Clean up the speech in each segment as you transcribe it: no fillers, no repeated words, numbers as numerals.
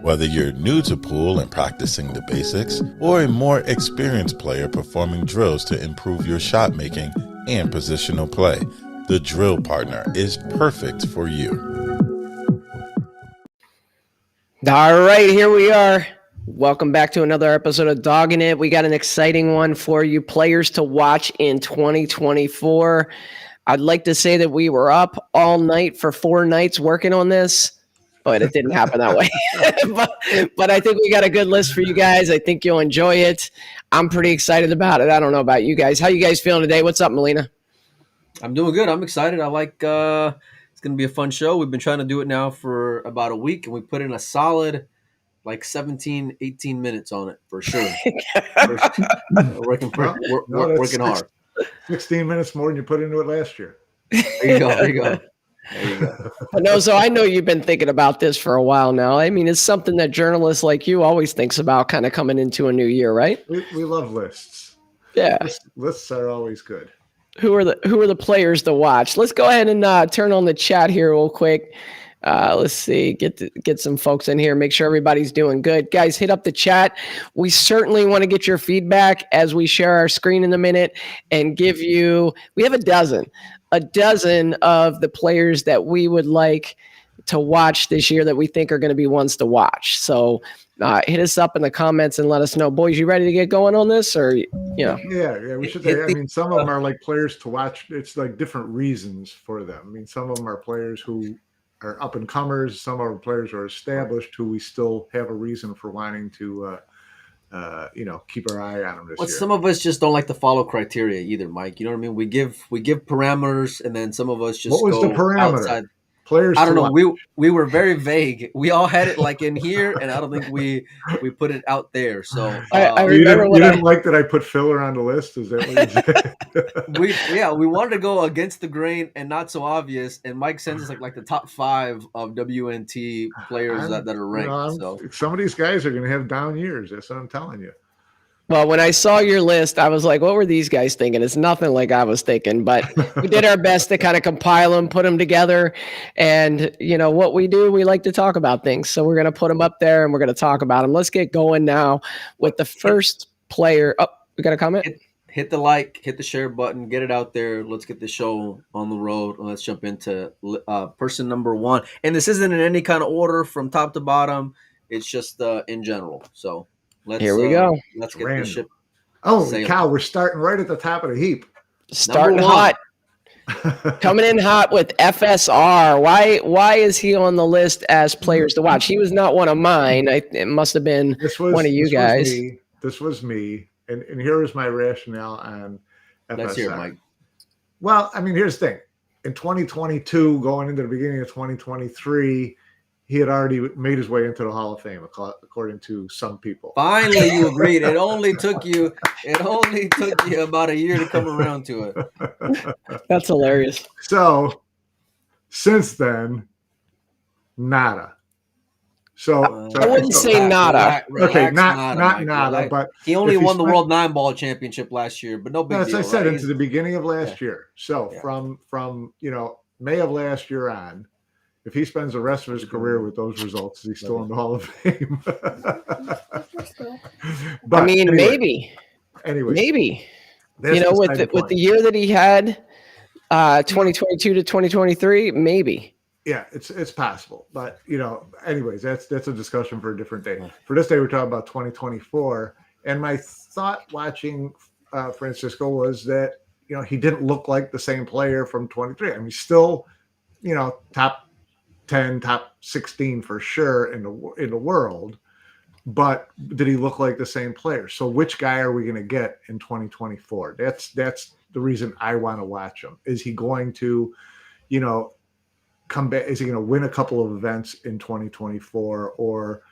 Whether you're new to pool and practicing the basics, or a more experienced player performing drills to improve your shot making and positional play, the Drill Partner is perfect for you. All right, here we are. Welcome back to another episode of Dogging It. We got an exciting one for you, players to watch in 2024. I'd like to say that we were up all night for 4 nights working on this, but it didn't happen that way. but I think we got a good list for you guys. I think you'll enjoy it. I'm pretty excited about it. I don't know about you guys. How you guys feeling today? What's up, Melina? I'm doing good. I'm excited. I like it's going to be a fun show. We've been trying to do it now for about a week, and we put in a solid 17, 18 minutes on it for sure. Working hard. 16 minutes more than you put into it last year. There you go. No, so I know you've been thinking about this for a while now. I mean, it's something that journalists like you always thinks about kind of coming into a new year, right? We love lists. Yeah. Lists are always good. Who are the players to watch? Let's go ahead and turn on the chat here real quick. Let's see, get some folks in here, make sure everybody's doing good. Guys, hit up the chat. We certainly want to get your feedback as we share our screen in a minute and give you, we have a dozen of the players that we would like to watch this year that we think are going to be ones to watch. So hit us up in the comments and let us know. Boys, you ready to get going on this? Or, Yeah, we should. I mean, some of them are like players to watch. It's like different reasons for them. I mean, some of them are players who are up and comers. Some are players who are established who we still have a reason for wanting to, keep our eye on them this year. Some of us just don't like to follow criteria either, Mike. You know what I mean? We give parameters, and then some of us just what was go the parameter? Outside. Players. I don't know. We were very vague. We all had it like in here, and I don't think we put it out there. So I you didn't like that I put filler on the list. Is that what you said? we wanted to go against the grain and not so obvious. And Mike sends us like the top 5 of WNT players that are ranked. So some of these guys are going to have down years. That's what I'm telling you. Well, when I saw your list, I was like, what were these guys thinking? It's nothing like I was thinking, but we did our best to kind of compile them, put them together. And, what we do, we like to talk about things. So we're going to put them up there and we're going to talk about them. Let's get going now with the first player. Oh, we got a comment? Hit the like, hit the share button, get it out there. Let's get the show on the road. Let's jump into person number 1. And this isn't in any kind of order from top to bottom. It's just in general. So. Here we go. Let's get the ship. Oh, sailing. Cow, we're starting right at the top of the heap. Starting hot. Coming in hot with FSR. Why is he on the list as players to watch? He was not one of mine. It must have been one of you guys. This was me. And here is my rationale on FSR. Let's hear it, Mike. Well, I mean, here's the thing. In 2022, going into the beginning of 2023, he had already made his way into the Hall of Fame, according to some people. Finally, you agreed. It only took you about a year to come around to it. That's hilarious. So, since then, nada. So I wouldn't say nada. Okay, not nada, but he only won the World 9-Ball Championship last year, but no big deal. As I said, into the beginning of last year. So from May of last year on. If he spends the rest of his career with those results, he's still in the Hall of Fame. But I mean, maybe. Maybe. With the year that he had, 2022 to 2023, maybe. Yeah, it's possible. But, anyways, that's a discussion for a different day. For this day, we're talking about 2024. And my thought watching Francisco was that, he didn't look like the same player from 23. I mean, still, top 10, top 16 for sure in the world, but did he look like the same player? So which guy are we going to get in 2024? That's the reason I want to watch him. Is he going to, come back? Is he going to win a couple of events in 2024? Or,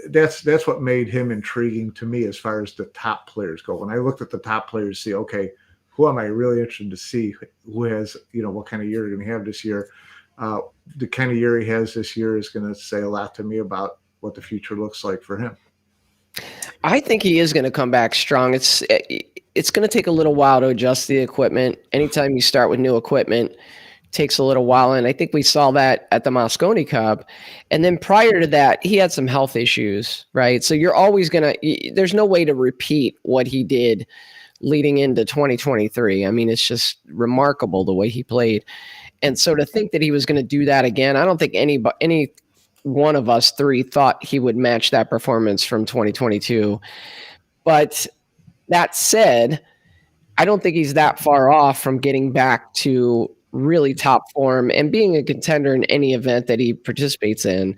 that's what made him intriguing to me as far as the top players go. When I looked at the top players, see, okay, who am I really interested to see? Who has, what kind of year they're going to have this year? The kind of year he has this year is going to say a lot to me about what the future looks like for him. I think he is going to come back strong. It's going to take a little while to adjust the equipment. Anytime you start with new equipment, takes a little while. And I think we saw that at the Mosconi Cup. And then prior to that, he had some health issues, right? So you're always there's no way to repeat what he did leading into 2023. I mean, it's just remarkable the way he played. And so to think that he was going to do that again, I don't think any one of us three thought he would match that performance from 2022. But that said, I don't think he's that far off from getting back to really top form and being a contender in any event that he participates in.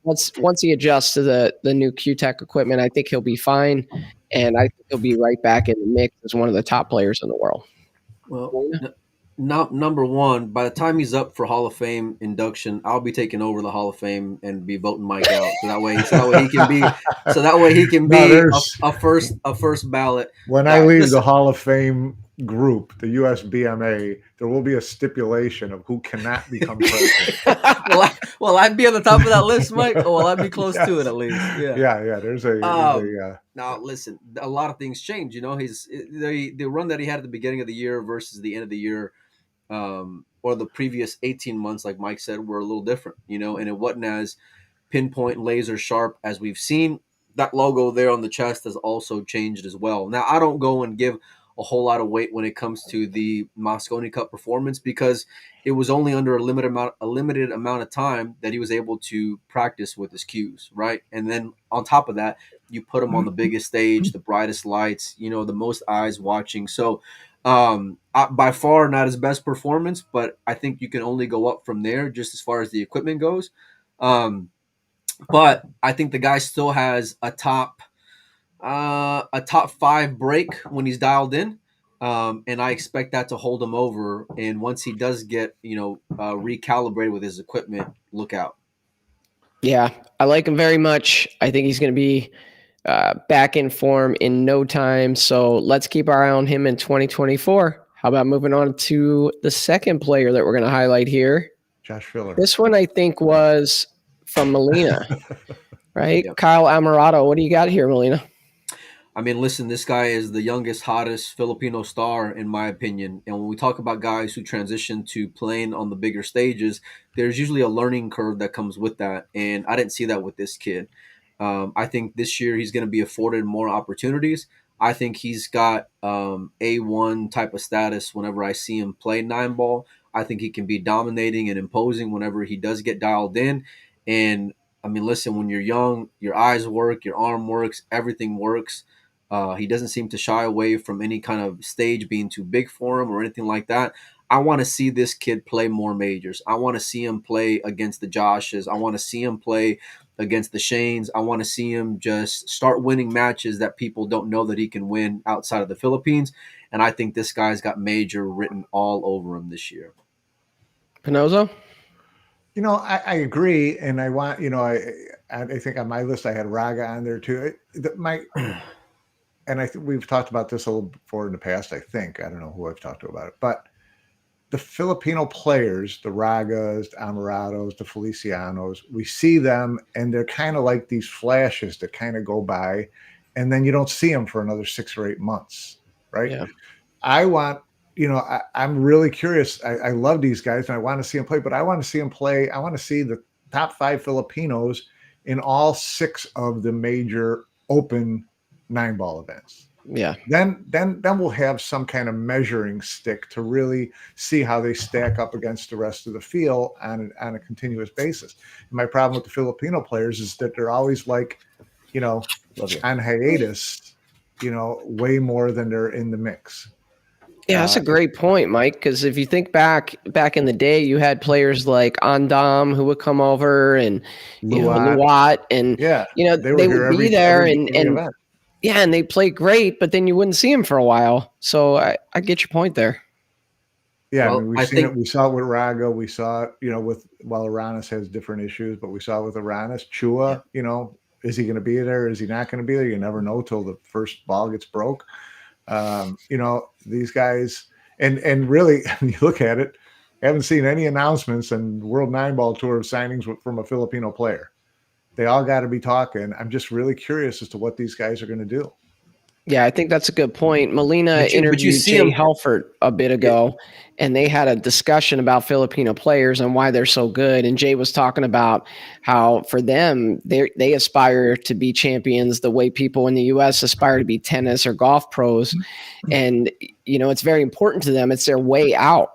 Once he adjusts to the new Q-Tech equipment, I think he'll be fine. And I think he'll be right back in the mix as one of the top players in the world. Well, number one, by the time he's up for Hall of Fame induction, I'll be taking over the Hall of Fame and be voting Mike out. So that way he can be a first ballot. When I leave the Hall of Fame group, the USBMA, there will be a stipulation of who cannot become president. Will I be on the top of that list, Mike? Or will I be close to it at least? Yeah. There's a now listen, a lot of things change. You know, the run that he had at the beginning of the year versus the end of the year, or the previous 18 months, like Mike said, were a little different. You know, and it wasn't as pinpoint, laser sharp as we've seen. That logo there on the chest has also changed as well. Now, I don't go and give a whole lot of weight when it comes to the Mosconi Cup performance because it was only under a limited amount of time that he was able to practice with his cues, right? And then on top of that, you put him on the biggest stage, the brightest lights, you know, the most eyes watching. So by far not his best performance, but I think you can only go up from there just as far as the equipment goes. But I think the guy still has a top 5 break when he's dialed in. And I expect that to hold him over. And once he does get, recalibrated with his equipment, look out. Yeah, I like him very much. I think he's going to be back in form in no time. So let's keep our eye on him in 2024. How about moving on to the second player that we're going to highlight here? Josh Filler. This one I think was from Molina, right? Yep. Kyle Amarato. What do you got here, Molina? I mean, listen, this guy is the youngest, hottest Filipino star, in my opinion. And when we talk about guys who transition to playing on the bigger stages, there's usually a learning curve that comes with that. And I didn't see that with this kid. I think this year he's going to be afforded more opportunities. I think he's got A1 type of status whenever I see him play 9-ball. I think he can be dominating and imposing whenever he does get dialed in. And, I mean, listen, when you're young, your eyes work, your arm works, everything works. He doesn't seem to shy away from any kind of stage being too big for him or anything like that. I want to see this kid play more majors. I want to see him play against the Joshes. I want to see him play against the Shanes. I want to see him just start winning matches that people don't know that he can win outside of the Philippines. And I think this guy's got major written all over him this year. Pinozzo? I agree. And I want, I think on my list I had Raga on there too. And I think we've talked about this a little before in the past, I think. I don't know who I've talked to about it. But the Filipino players, the Ragas, the Amaratos, the Felicianos, we see them and they're kind of like these flashes that kind of go by and then you don't see them for another 6 or 8 months, right? Yeah. I want, I'm really curious. I love these guys and I want to see them play, but I want to see them play. I want to see the top 5 Filipinos in all 6 of the major open 9-ball events. Yeah. Then we'll have some kind of measuring stick to really see how they stack up against the rest of the field on a continuous basis. And my problem with the Filipino players is that they're always like, on hiatus, way more than they're in the mix. Yeah, that's a great point, Mike, because if you think back in the day, you had players like Andam who would come over and Luat and they would be there and yeah, and they play great, but then you wouldn't see them for a while. So I get your point there. Yeah, well, we saw it with Raga. We saw it, Aranis has different issues, but we saw it with Aranis. Chua, is he going to be there? Is he not going to be there? You never know till the first ball gets broke. These guys, and really, when you look at it, I haven't seen any announcements in World 9-Ball Tour of signings from a Filipino player. They all got to be talking. I'm just really curious as to what these guys are going to do. Yeah, I think that's a good point. Molina interviewed Jay Helfert a bit ago, and they had a discussion about Filipino players and why they're so good. And Jay was talking about how for them, they aspire to be champions the way people in the U.S. aspire to be tennis or golf pros. And, it's very important to them. It's their way out.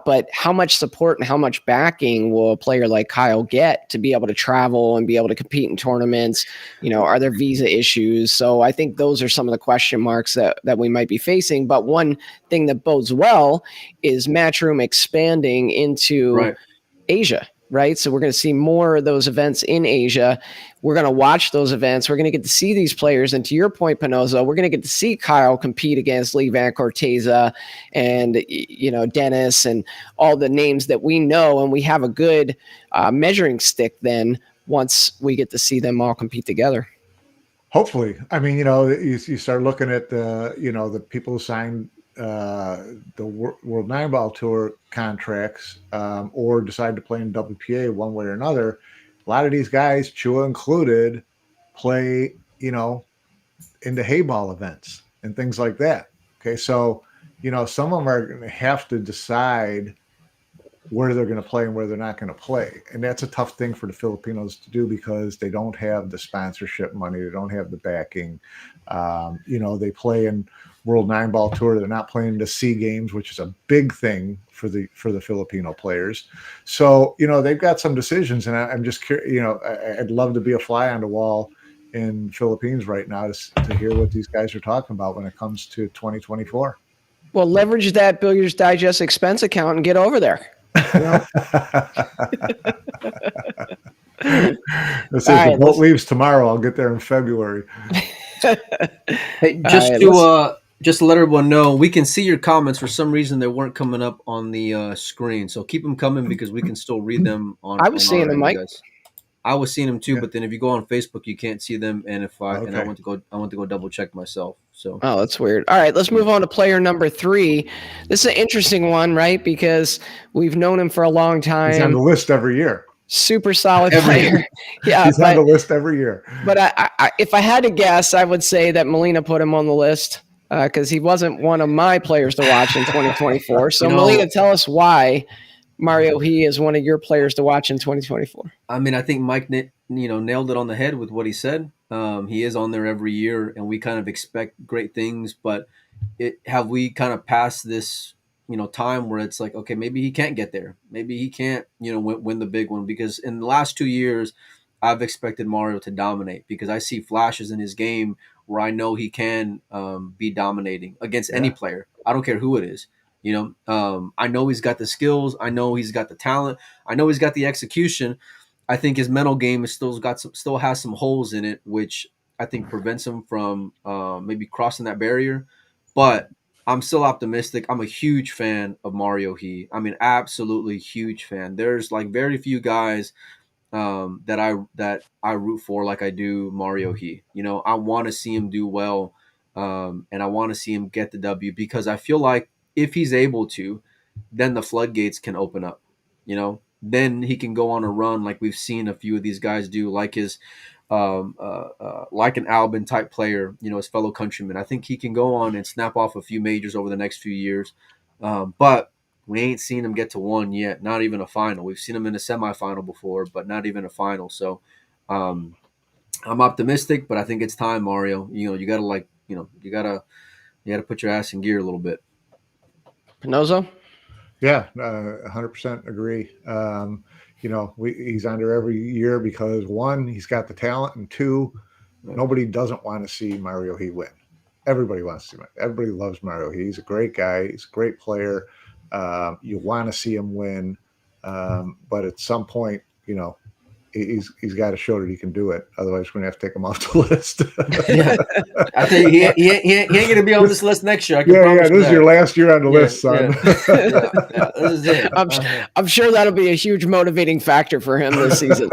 But how much support and how much backing will a player like Kyle get to be able to travel and be able to compete in tournaments? Are there visa issues? So I think those are some of the question marks that we might be facing. But one thing that bodes well is Matchroom expanding into Asia. Right. So we're going to see more of those events in Asia. We're going to watch those events. We're going to get to see these players. And to your point, Pinoza, we're going to get to see Kyle compete against Lee Van Corteza and, Dennis and all the names that we know. And we have a good measuring stick then once we get to see them all compete together. Hopefully. I mean, you start looking at the people who signed the World 9-Ball Tour contracts or decide to play in WPA one way or another. A lot of these guys, Chua included, play, in the hayball events and things like that. Okay, so, some of them are going to have to decide where they're going to play and where they're not going to play. And that's a tough thing for the Filipinos to do because they don't have the sponsorship money. They don't have the backing. They play in World 9-Ball Tour. They're not playing the SEA Games, which is a big thing for the Filipino players. So, they've got some decisions, and I'm just curious, I'd love to be a fly on the wall in Philippines right now to hear what these guys are talking about when it comes to 2024. Well, leverage that Billiards Digest expense account and get over there. Let's see, if the boat leaves tomorrow, I'll get there in February. Hey, just to let everyone know, we can see your comments. For some reason, they weren't coming up on the screen, so keep them coming because we can still read them. I was seeing them, Mike. I was seeing them too, but then if you go on Facebook, you can't see them. And and I went to go double check myself. So that's weird. All right, let's move on to player number 3. This is an interesting one, right? Because we've known him for a long time. He's on the list every year. Super solid player. Yeah, he's on the list every year. But I, if I had to guess, I would say that Molina put him on the list because he wasn't one of my players to watch in 2024. So Molina, tell us why Mario He is one of your players to watch in 2024. I mean, I think Mike, nailed it on the head with what he said. He is on there every year, and we kind of expect great things. But have we kind of passed this, time where it's like, okay, maybe he can't get there. Maybe he can't, win the big one. Because in the last 2 years, I've expected Mario to dominate because I see flashes in his game where I know he can be dominating against any player. I don't care who it is. I know he's got the skills. I know he's got the talent. I know he's got the execution. I think his mental game is still has some holes in it, which I think prevents him from maybe crossing that barrier. But I'm still optimistic. I'm a huge fan of Mario He. I mean, absolutely huge fan. There's like very few guys that I root for like I do Mario He. I want to see him do well, and I want to see him get the W because I feel like if he's able to, then the floodgates can open up. Then he can go on a run like we've seen a few of these guys do, like his like an Albin type player, his fellow countryman. I think he can go on and snap off a few majors over the next few years. But we ain't seen him get to one yet, not even a final. We've seen him in a semifinal before, but not even a final. So I'm optimistic, but I think it's time, Mario. You gotta put your ass in gear a little bit. Pinoza? Yeah, 100% agree. He's under every year because 1, he's got the talent, and 2, nobody doesn't want to see Mario He win. Everybody wants to see him. Everybody loves Mario He. He's a great guy. He's a great player. You want to see him win, but at some point, he's got to show that he can do it. Otherwise, we're gonna have to take him off the list. I tell you, he ain't gonna be on this list next year. This is your last year on the list, son. This is it. I'm sure that'll be a huge motivating factor for him this season.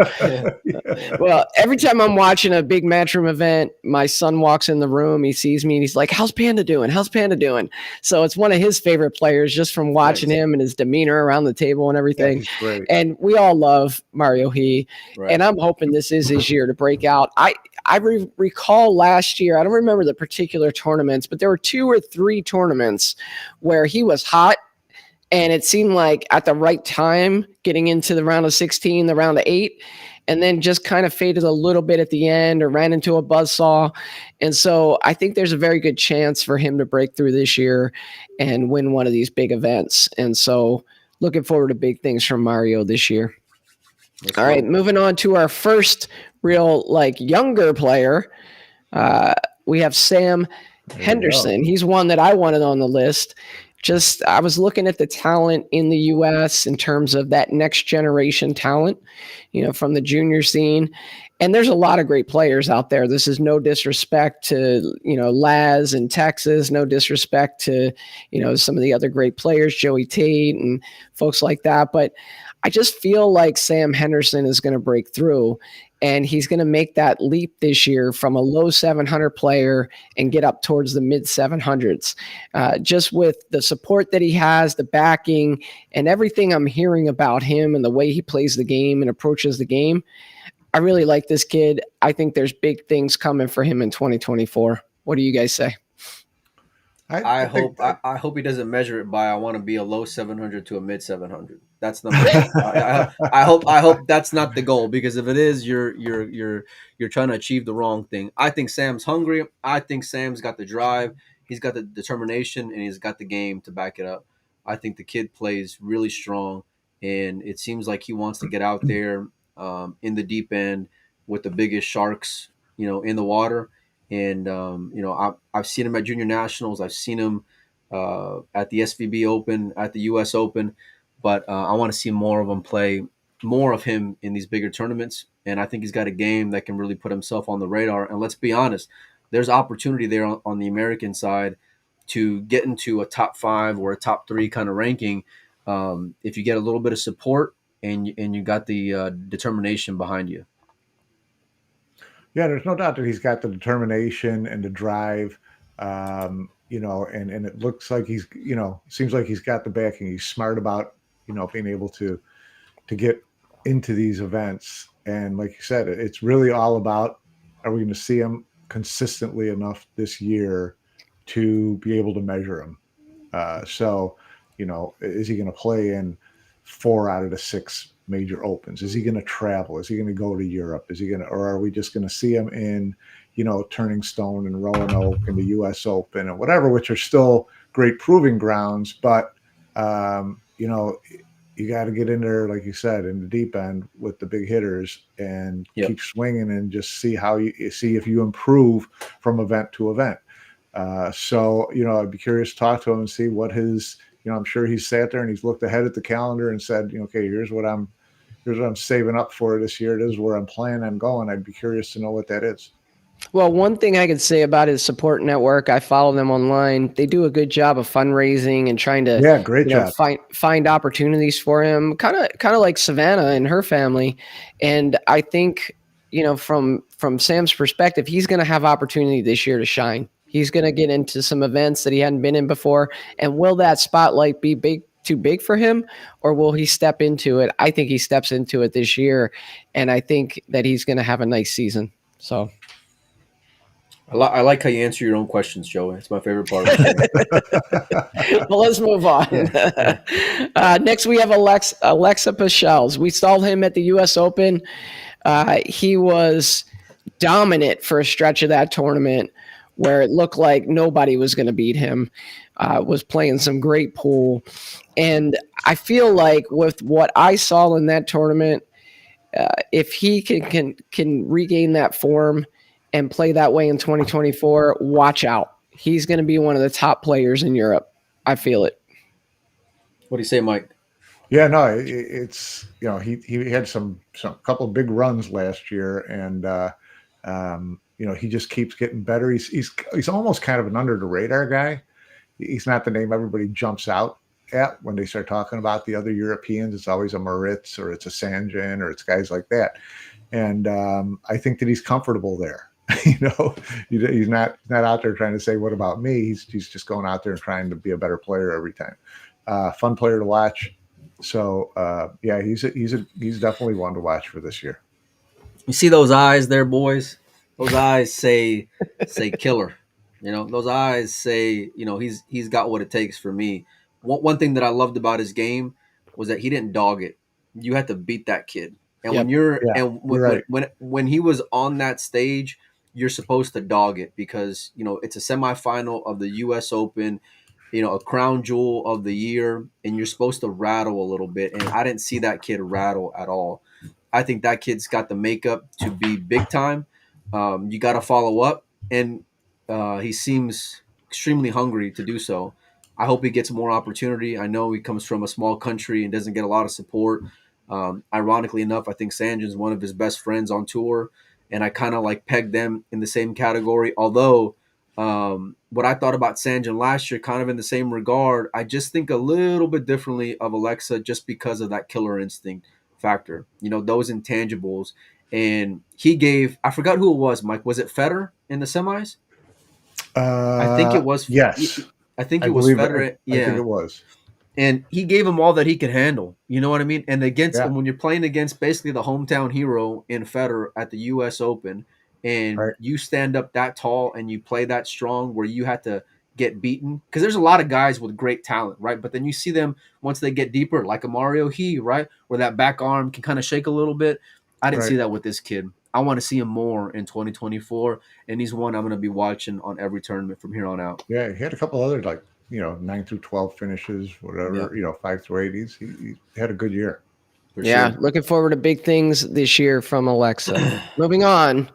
Well, every time I'm watching a big Matchroom event, my son walks in the room, he sees me, and he's like, "How's Panda doing? How's Panda doing?" So it's one of his favorite players just from watching him and his demeanor around the table and everything. Yeah, he's great. And we all love Mario He. Right. And I'm hoping this is his year to break out. I recall last year, I don't remember the particular tournaments, but there were 2 or 3 tournaments where he was hot. And it seemed like at the right time, getting into the round of 16, the round of 8, and then just kind of faded a little bit at the end or ran into a buzzsaw. And so I think there's a very good chance for him to break through this year and win one of these big events. And so looking forward to big things from Mario this year. All right, moving on to our first real younger player. We have Sam Henderson. He's one that I wanted on the list. I was looking at the talent in the U.S. in terms of that next generation talent, from the junior scene. And there's a lot of great players out there. This is no disrespect to, Laz in Texas, no disrespect to, some of the other great players, Joey Tate and folks like that. But I just feel like Sam Henderson is going to break through, and he's going to make that leap this year from a low 700 player and get up towards the mid 700s. Just with the support that he has, the backing, and everything I'm hearing about him and the way he plays the game and approaches the game, I really like this kid. I think there's big things coming for him in 2024. What do you guys say? I hope he doesn't measure it by I want to be a low 700 to a mid 700. That's number one. I hope that's not the goal, because if it is, you're trying to achieve the wrong thing. I think Sam's hungry. I think Sam's got the drive. He's got the determination, and he's got the game to back it up. I think the kid plays really strong, and it seems like he wants to get out there in the deep end with the biggest sharks, in the water. And, I've seen him at junior nationals. I've seen him at the SVB Open, at the US Open, but I want to see more of him play, more of him in these bigger tournaments. And I think he's got a game that can really put himself on the radar. And let's be honest, there's opportunity there on the American side to get into a top 5 or a top 3 kind of ranking. If you get a little bit of support and you got the determination behind you. Yeah, there's no doubt that he's got the determination and the drive, and it looks like he's, seems like he's got the backing. He's smart about, being able to get into these events. And like you said, it's really all about, are we going to see him consistently enough this year to be able to measure him? Is he going to play in 4 out of the 6 major opens? Is he going to travel? Is he going to go to Europe? Or are we just going to see him in, Turning Stone and Roanoke and the US Open and whatever, which are still great proving grounds. But, you got to get in there, like you said, in the deep end with the big hitters and keep swinging and just see if you improve from event to event. I'd be curious to talk to him and see what his, I'm sure he's sat there and he's looked ahead at the calendar and said, okay, here's what I'm saving up for this year. This is where I'm planning on going. I'd be curious to know what that is. Well, one thing I could say about his support network, I follow them online. They do a good job of fundraising and trying to great job. Find opportunities for him, kind of like Savannah and her family. And I think, from Sam's perspective, he's going to have opportunity this year to shine. He's going to get into some events that he hadn't been in before. And will that spotlight be too big for him, or will he step into it? I think he steps into it this year, and I think that he's going to have a nice season. So I like how you answer your own questions, Joey. It's my favorite part. Well, let's move on. Next, we have Alexa Pachels. We saw him at the U.S. Open. He was dominant for a stretch of that tournament where it looked like nobody was going to beat him. Was playing some great pool. And I feel like with what I saw in that tournament, if he can regain that form and play that way in 2024, watch out. He's going to be one of the top players in Europe. I feel it. What do you say, Mike? Yeah, no, it's, he had some couple of big runs last year, and he just keeps getting better. He's almost kind of an under the radar guy. He's not the name everybody jumps out at when they start talking about the other Europeans. It's always a Moritz or it's a Sanjin or it's guys like that. And I think that he's comfortable there. He's not out there trying to say, what about me? He's just going out there and trying to be a better player every time. Fun player to watch. So he's definitely one to watch for this year. You see those eyes there, boys? Those eyes say killer. You know, those eyes say, you know, he's got what it takes for me. One thing that I loved about his game was that he didn't dog it. You had to beat that kid. And when Yep. you're Yeah, and you're right. when he was on that stage, you're supposed to dog it because, you know, it's a semifinal of the US Open, you know, a crown jewel of the year, and you're supposed to rattle a little bit. And I didn't see that kid rattle at all. I think that kid's got the makeup to be big time. You got to follow up, and he seems extremely hungry to do so. I hope he gets more opportunity. I know he comes from a small country and doesn't get a lot of support. Ironically enough, I think Sanjin's one of his best friends on tour, and I kind of like pegged them in the same category. Although what I thought about Sanjin last year, kind of in the same regard, I just think a little bit differently of Alexa just because of that killer instinct factor. You know, those intangibles. And he gave, I forgot who it was, Mike. Was it Federer in the semis? I think it was. Yes, I think I it was believe Federer. it. I think Yeah. it was. And he gave him all that he could handle. You know what I mean? And Yeah. when you're playing against basically the hometown hero in Federer at the U.S. Open, and Right. you stand up that tall and you play that strong, where you had to get beaten, because there's a lot of guys with great talent, right? But then you see them once they get deeper, like a Mario He, right, where that back arm can kind of shake a little bit. I didn't see Right. that with this kid. I want to see him more in 2024, and he's one I'm going to be watching on every tournament from here on out. Yeah, he had a couple other 9 through 12 finishes, whatever. Yeah. 5 through 8s. He had a good year. For Yeah, sure. looking forward to big things this year from Alexa. Moving on,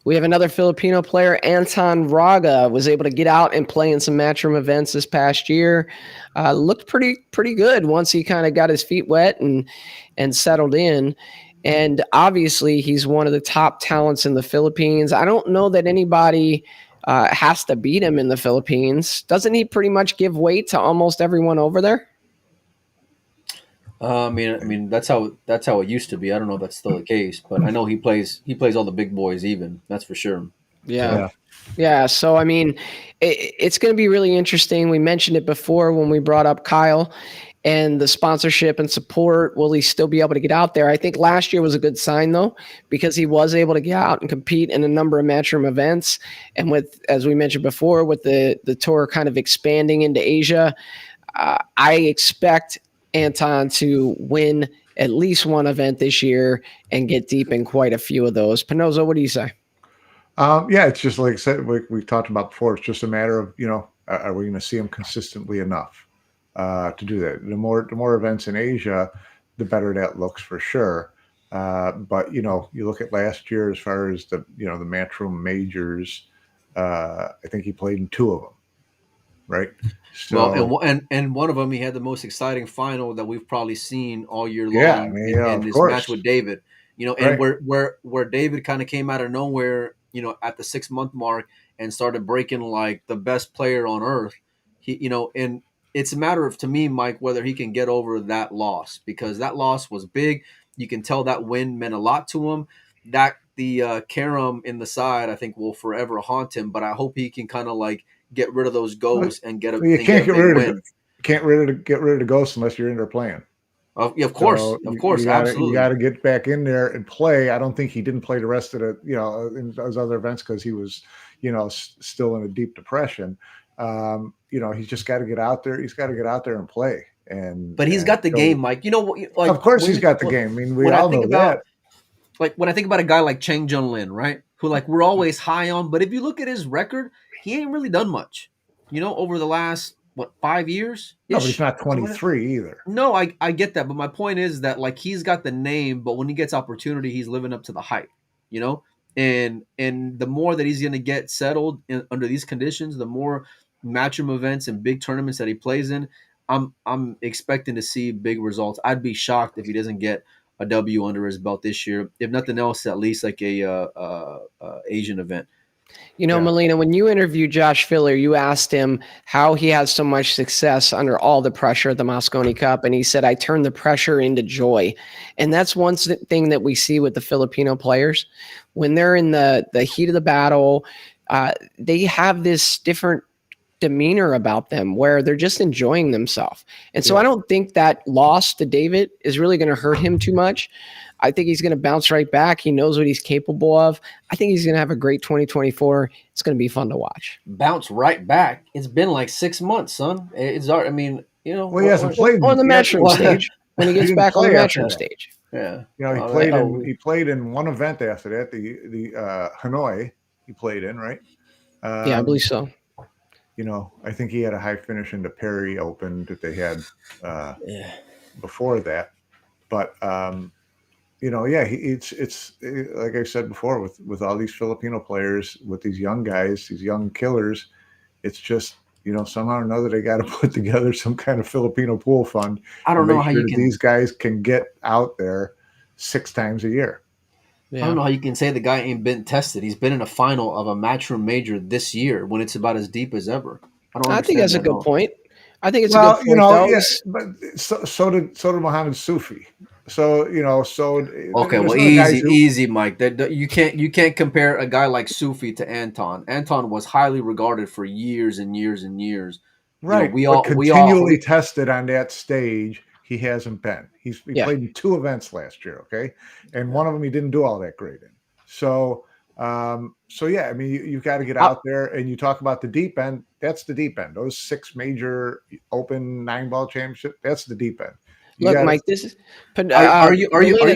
we have another Filipino player, Anton Raga, was able to get out and play in some Matchroom events this past year. Looked pretty good once he kind of got his feet wet and settled in. And obviously, he's one of the top talents in the Philippines. I don't know that anybody has to beat him in the Philippines. Doesn't he pretty much give weight to almost everyone over there? I mean that's how it used to be. I don't know if that's still the case, but I know he plays all the big boys even. That's for sure. Yeah. So, I mean, it's going to be really interesting. We mentioned it before when we brought up Kyle and the sponsorship and support. Will he still be able to get out there? I think last year was a good sign, though, because he was able to get out and compete in a number of Matchroom events. And with, as we mentioned before, with the tour kind of expanding into Asia, I expect Anton to win at least one event this year and get deep in quite a few of those. Pinoza, what do you say? Yeah, it's just like I said, we talked about before. It's just a matter of, are we going to see him consistently enough to do that? The more events in Asia, the better that looks for sure. But you look at last year as far as the Matchroom majors. I think he played in 2 of them, right? So, Well, and one of them, he had the most exciting final that we've probably seen all year long. Yeah, I mean, in this course. match with David. And where David kind of came out of nowhere, at the 6-month mark and started breaking like the best player on earth. And it's a matter of, to me, Mike, whether he can get over that loss, because that loss was big. You can tell that win meant a lot to him. That the carom in the side, I think, will forever haunt him. But I hope he can kind of like get rid of those ghosts and get a. You can't get rid win. get rid of the ghosts unless you're in there playing. Yeah, of course, absolutely. You got to get back in there and play. I don't think he didn't play the rest of the, in those other events because he was, still in a deep depression. He's just got to get out there. He's got to get out there and play. But he's got the game, Mike. Like, of course he's got the game. I mean, we all know that. Like when I think about a guy like Chang Jun-Lin, right? Who like we're always high on, but if you look at his record, he ain't really done much, over the last 5 years? No, but he's not 23 either. No, I get that, but my point is that like he's got the name, but when he gets opportunity, he's living up to the hype, And the more that he's going to get settled under these conditions, the more Matchroom events and big tournaments that he plays in, I'm expecting to see big results. I'd be shocked if he doesn't get a W under his belt this year. If nothing else, at least like a Asian event. Melina, when you interviewed Josh Filler, you asked him how he has so much success under all the pressure of the Mosconi Cup. And he said, I turn the pressure into joy. And that's one thing that we see with the Filipino players. When they're in the heat of the battle, they have this different demeanor about them where they're just enjoying themselves. And so I don't think that loss to David is really going to hurt him too much. I think he's going to bounce right back. He knows what he's capable of. I think he's going to have a great 2024. It's going to be fun to watch. Bounce right back. It's been like 6 months, son. It's I mean, Well, he hasn't played on the matchroom yet. stage. When he gets back on the matchroom stage. Yeah. He played in one event after that, the Hanoi. He played in, right? Yeah, I believe so. I think he had a high finish in the Perry Open that they had before that. But it's like I said before, with all these Filipino players, with these young guys, these young killers, it's just somehow or another they got to put together some kind of Filipino pool fund. I don't know how these guys can get out there 6 times a year. Yeah. I don't know how you can say the guy ain't been tested. He's been in a final of a matchroom major this year when it's about as deep as ever. I think that's a good point. I think it's a good point. Yes, but so did Mohammed Sufi. So okay. Well, easy, Mike. You can't compare a guy like Sufi to Anton. Anton was highly regarded for years and years and years. Right. We continually tested on that stage. He hasn't been. He played in 2 events last year. Okay, and one of them he didn't do all that great in. So yeah, I mean, you've got to get out there, and you talk about the deep end. That's the deep end. Those 6 major Open 9-ball championship. That's the deep end. Mike, this is. Are you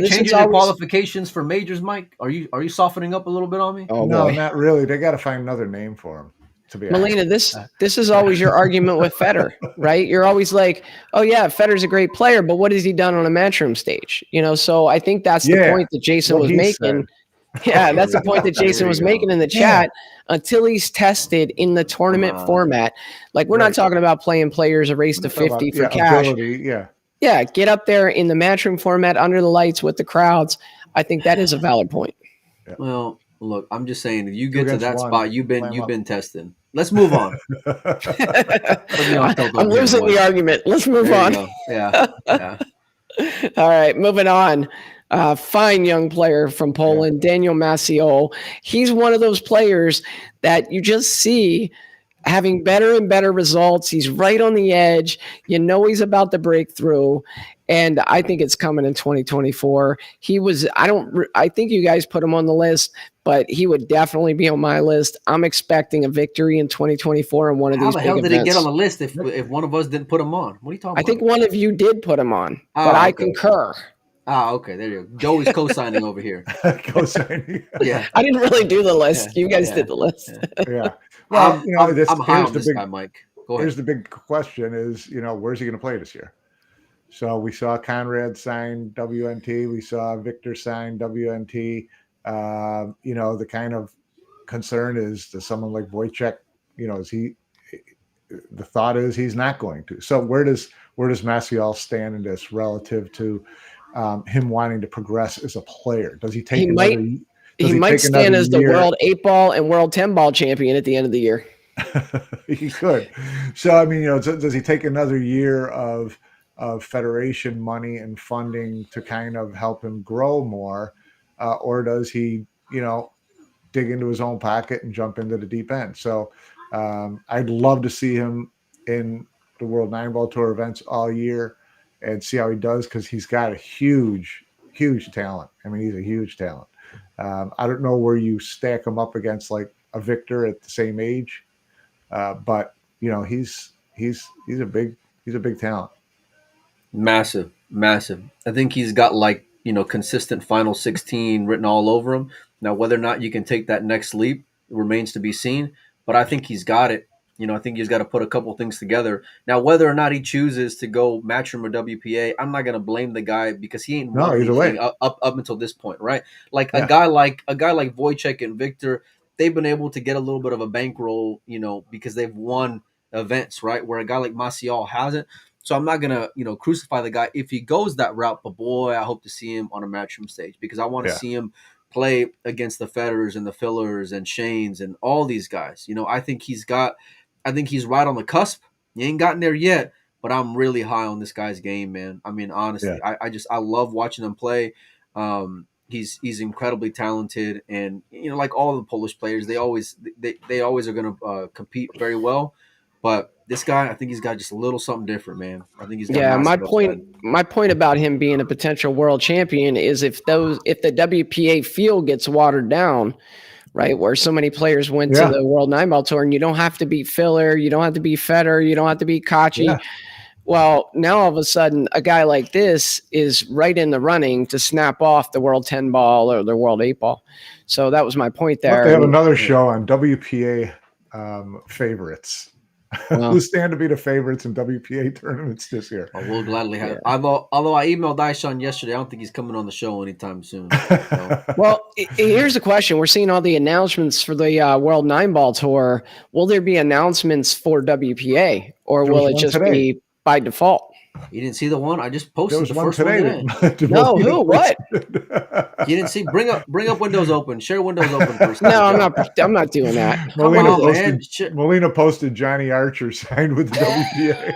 changing the qualifications for majors, Mike? Are you softening up a little bit on me? Oh, no, not really. They got to find another name for him. To be Melina, honest. this is always your argument with Federer, right? You're always like, oh yeah, Federer's a great player, but what has he done on a matchroom stage? So I think that's the point that Jason was making. Yeah, that's the point that Jason was making in the chat. Until he's tested in the tournament format, like we're not talking about playing players a race to 50 for cash. Yeah, get up there in the matchroom format under the lights with the crowds. I think that is a valid point. Yeah. Well, look, I'm just saying, if you get to that spot, you've been testing. Let's move on. I'm losing the argument. Let's move on. Yeah. All right, moving on. Fine young player from Poland, Daniel Maciol. He's one of those players that you just see having better and better results. He's right on the edge. He's about to break through. And I think it's coming in 2024. I think you guys put him on the list, but he would definitely be on my list. I'm expecting a victory in 2024 in one of these big events. How the hell did he get on the list if one of us didn't put him on? What are you talking about? I think one of you did put him on, but I concur. Okay. There you go. Joey's co-signing over here. Co-signing. Yeah. I didn't really do the list. You guys did the list. Yeah. Well, I'm high on this guy, Mike. Go ahead. Here's the big question is, where's he going to play this year? So we saw Conrad sign WNT. We saw Victor sign WNT. The kind of concern is to someone like Wojciech, the thought is he's not going to. So where does Maciel stand in this relative to him wanting to progress as a player? Does he take He might stand as the world 8-ball and world 10-ball champion at the end of the year. He could. So, I mean, does he take another year of federation money and funding to kind of help him grow more? Or does he, dig into his own pocket and jump into the deep end? So I'd love to see him in the World 9-Ball Tour events all year and see how he does, because he's got a huge, huge talent. I mean, he's a huge talent. I don't know where you stack him up against like a Victor at the same age, but he's a big talent. Massive. I think he's got consistent final 16 written all over him. Now, whether or not you can take that next leap remains to be seen, but I think he's got it. I think he's got to put a couple things together. Now, whether or not he chooses to go matchroom or WPA, I'm not going to blame the guy because he ain't won anything up until this point, right? A guy like Wojciech and Victor, they've been able to get a little bit of a bankroll, because they've won events, right? Where a guy like Maciel hasn't. So I'm not going to, crucify the guy if he goes that route. But boy, I hope to see him on a matchroom stage because I want to see him play against the Federers and the Fillers and Shanes and all these guys. I think he's right on the cusp. He ain't gotten there yet, but I'm really high on this guy's game, man. I mean, honestly, I love watching him play. He's incredibly talented, and like all the Polish players, they always are going to compete very well. But This guy, I think he's got just a little something different, man. I think he's got Yeah, massive upside. my point about him being a potential world champion is if the WPA field gets watered down, right, where so many players went to the World 9-Ball Tour, and you don't have to beat Filler, you don't have to beat Federer, you don't have to beat Kachi. Yeah. Well, now all of a sudden, a guy like this is right in the running to snap off the World 10 ball or the World 8 ball. So that was my point there. They have another show on WPA favorites. Well, Who stand to be the favorites in WPA tournaments this year? I will gladly have. Although I emailed Aishan yesterday, I don't think he's coming on the show anytime soon. So. Well, here's the question: we're seeing all the announcements for the World 9-Ball Tour. Will there be announcements for WPA, or will it just be by default? You didn't see the one I just posted? There was the one first today. One today. No, who? What? You didn't see? Bring up Windows Open. Share Windows Open first. No, I'm not doing that. Molina posted Johnny Archer signed with the WPA.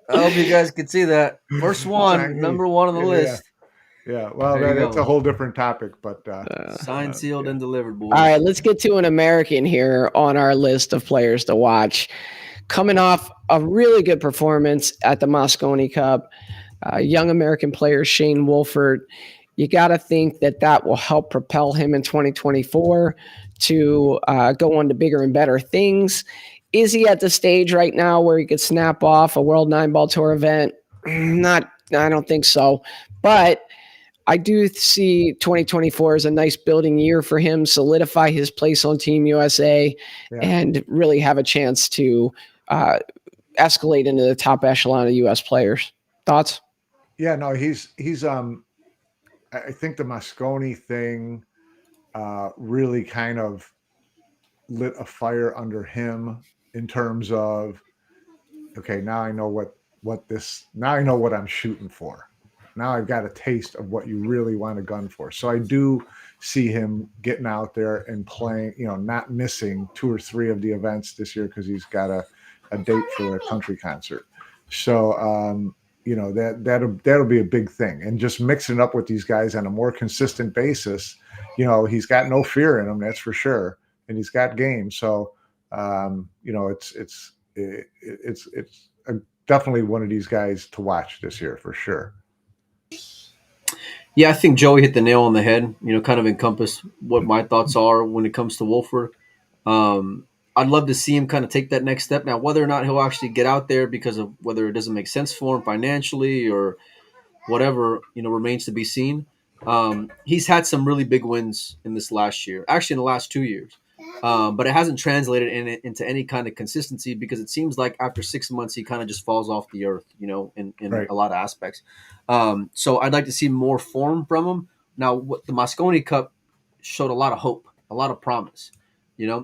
I hope you guys could see that. First one, number one on the list. Yeah, well, that's a whole different topic, but signed, sealed, and delivered, boys. All right, let's get to an American here on our list of players to watch. Coming off a really good performance at the Moscone Cup, young American player Shane Wolford. You got to think that will help propel him in 2024 to go on to bigger and better things. Is he at the stage right now where he could snap off a World 9-Ball Tour event? I don't think so. But I do see 2024 as a nice building year for him, solidify his place on Team USA, and really have a chance to escalate into the top echelon of U.S. players. Thoughts? Yeah, no, he's I think the Moscone thing really kind of lit a fire under him in terms of, okay, now I know now I know what I'm shooting for. Now I've got a taste of what you really want to gun for. So I do see him getting out there and playing, not missing 2 or 3 of the events this year because he's got a date for a country concert. So, that'll be a big thing. And just mixing up with these guys on a more consistent basis, he's got no fear in him, that's for sure. And he's got game. So, it's definitely one of these guys to watch this year for sure. Yeah, I think Joey hit the nail on the head, kind of encompass what my thoughts are when it comes to Wolford. I'd love to see him kind of take that next step. Now, whether or not he'll actually get out there because of whether it doesn't make sense for him financially or whatever, remains to be seen. He's had some really big wins in this last year, actually in the last 2 years. But it hasn't translated into any kind of consistency because it seems like after 6 months, he kind of just falls off the earth, in right. a lot of aspects. So I'd like to see more form from him. Now, what the Moscone Cup showed a lot of hope, a lot of promise,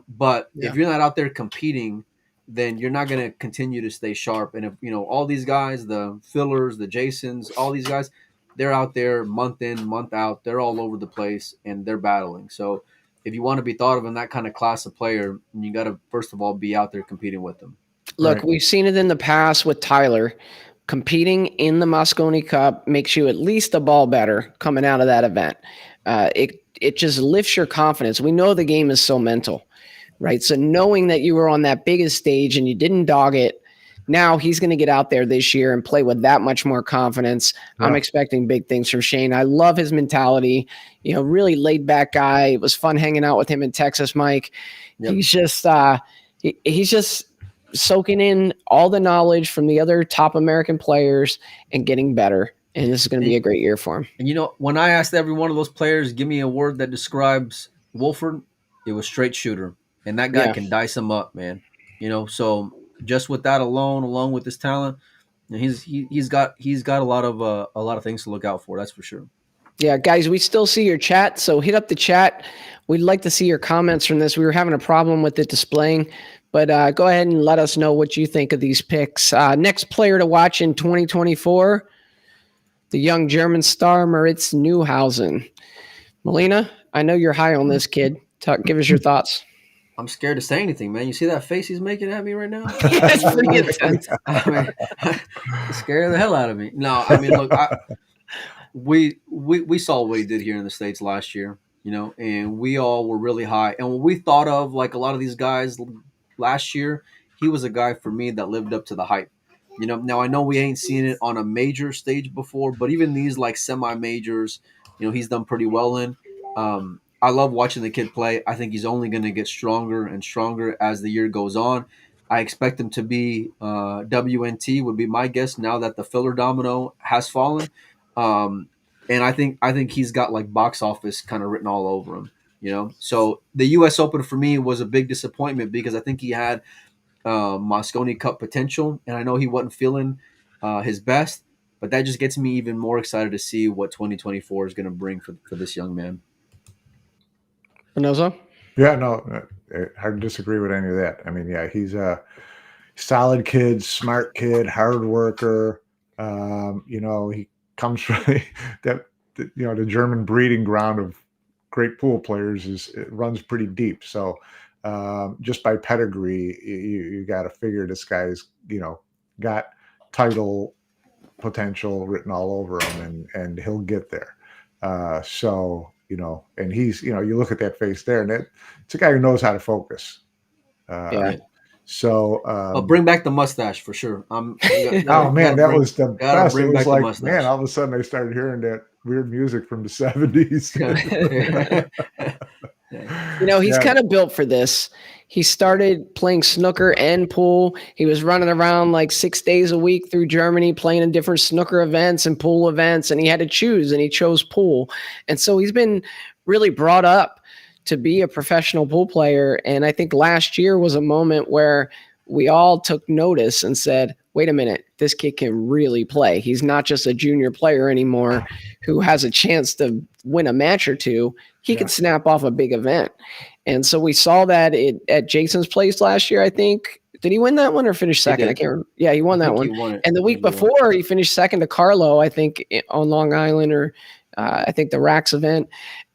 but if you're not out there competing, then you're not going to continue to stay sharp. And if, all these guys, the Fillers, the Jasons, all these guys, they're out there month in, month out. They're all over the place and they're battling. So if you want to be thought of in that kind of class of player, you got to, first of all, be out there competing with them. Look, we've seen it in the past with Tyler. Competing in the Moscone Cup makes you at least a ball better coming out of that event. It just lifts your confidence. We know the game is so mental, right? So knowing that you were on that biggest stage and you didn't dog it, now he's going to get out there this year and play with that much more confidence. Yeah. I'm expecting big things from Shane. I love his mentality, really laid back guy. It was fun hanging out with him in Texas, Mike. Yep. He's just soaking in all the knowledge from the other top American players and getting better. And this is going to be a great year for him. And when I asked every one of those players, give me a word that describes Wolford, it was straight shooter. And that guy can dice him up, man. So just with that along with his talent, he's got a lot of things to look out for. That's for sure. Yeah, guys, we still see your chat, so hit up the chat. We'd like to see your comments from this. We were having a problem with it displaying, but go ahead and let us know what you think of these picks. Next player to watch in 2024, the young German star Moritz Neuhausen. Molina, I know you're high on this kid. Give us your thoughts. I'm scared to say anything, man. You see that face he's making at me right now? Yeah, it's pretty intense. It's scaring the hell out of me. No, look, we saw what he did here in the States last year, and we all were really high. And when we thought of like a lot of these guys last year, he was a guy for me that lived up to the hype. Now I know we ain't seen it on a major stage before, but even these like semi-majors, he's done pretty well in. I love watching the kid play. I think he's only going to get stronger and stronger as the year goes on. I expect him to be WNT would be my guess now that the filler domino has fallen. And I think he's got like box office kind of written all over him. So the U.S. Open for me was a big disappointment because I think he had Mosconi Cup potential, and I know he wasn't feeling his best, but that just gets me even more excited to see what 2024 is going to bring for this young man. Penoso? Yeah, no, hard to disagree with any of that. I mean, yeah, he's a solid kid, smart kid, hard worker. He comes from the German breeding ground of great pool players. It runs pretty deep. So just by pedigree, you got to figure this guy's got title potential written all over him, and he'll get there. And he's, you look at that face there, and it's a guy who knows how to focus. Yeah. So, bring back the mustache for sure. Was the best. It was like, man, all of a sudden I started hearing that weird music from the 70s. He's kind of built for this. He started playing snooker and pool. He was running around like 6 days a week through Germany, playing in different snooker events and pool events, and he had to choose, and he chose pool. And so he's been really brought up to be a professional pool player. And I think last year was a moment where we all took notice and said, wait a minute, this kid can really play. He's not just a junior player anymore who has a chance to win a match or two. He can snap off a big event. And so we saw that at Jason's place last year, I think. Did he win that one or finish second? I can't remember. Yeah, he won that one. And the week before, he finished second to Carlo, I think, on Long Island, or I think the Racks event.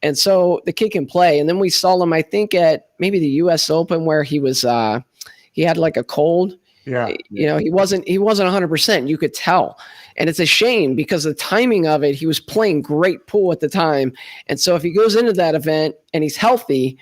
And so the kid can play. And then we saw him, I think, at maybe the U.S. Open, where he was he had like a cold. Yeah. He wasn't 100%. You could tell. And it's a shame because the timing of it, he was playing great pool at the time. And so if he goes into that event and he's healthy,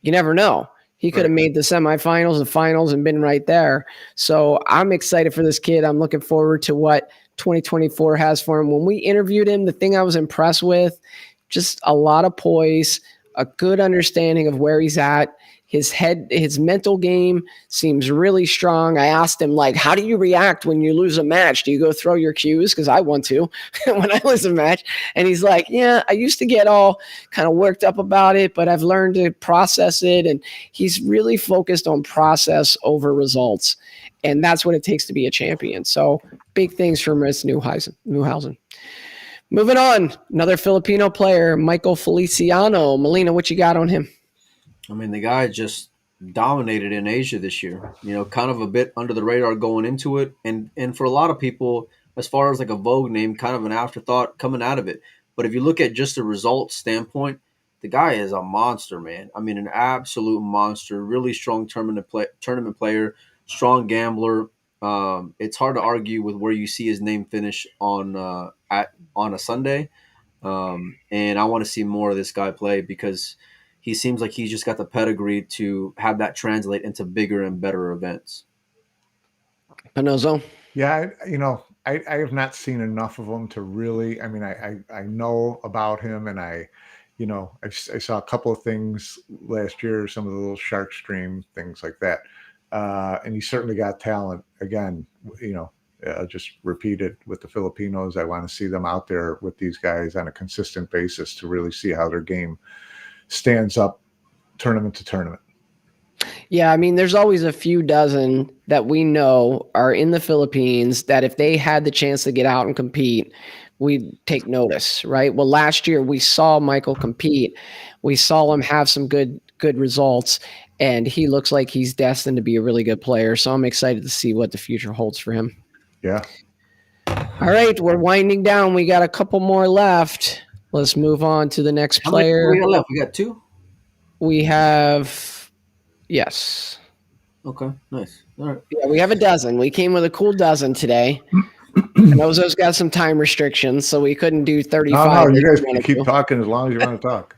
you never know. He could have made the semifinals and finals and been right there. So I'm excited for this kid. I'm looking forward to what 2024 has for him. When we interviewed him, the thing I was impressed with, just a lot of poise, a good understanding of where he's at. His mental game seems really strong. I asked him, like, how do you react when you lose a match? Do you go throw your cues? Because I want to when I lose a match. And he's like, yeah, I used to get all kind of worked up about it, but I've learned to process it. And he's really focused on process over results. And that's what it takes to be a champion. So big things for Moritz Neuhausen. Moving on, another Filipino player, Michael Feliciano. Melina, what you got on him? I mean, the guy just dominated in Asia this year, kind of a bit under the radar going into it. And for a lot of people, as far as like a vogue name, kind of an afterthought coming out of it. But if you look at just the results standpoint, the guy is a monster, man. I mean, an absolute monster, really strong tournament player, strong gambler. It's hard to argue with where you see his name finish on a Sunday. And I want to see more of this guy play because he seems like he's just got the pedigree to have that translate into bigger and better events. Penoso? Yeah, I have not seen enough of him to really. I mean, I know about him, and I saw a couple of things last year, some of the little shark stream things like that, and he certainly got talent. Again, I'll just repeat it with the Filipinos. I want to see them out there with these guys on a consistent basis to really see how their game stands up tournament to tournament. Yeah, I mean, there's always a few dozen that we know are in the Philippines that if they had the chance to get out and compete, we'd take notice, right? Well, last year we saw Michael compete. We saw him have some good results, and he looks like he's destined to be a really good player. So I'm excited to see what the future holds for him. Yeah. All right, we're winding down. We got a couple more left. Let's move on to the next player. How many we got left? We got two? We have, yes. Okay, nice. All right. Yeah, we have a dozen. We came with a cool dozen today. Nozo's got some time restrictions, so we couldn't do 35. No, you guys can keep talking as long as you want to talk.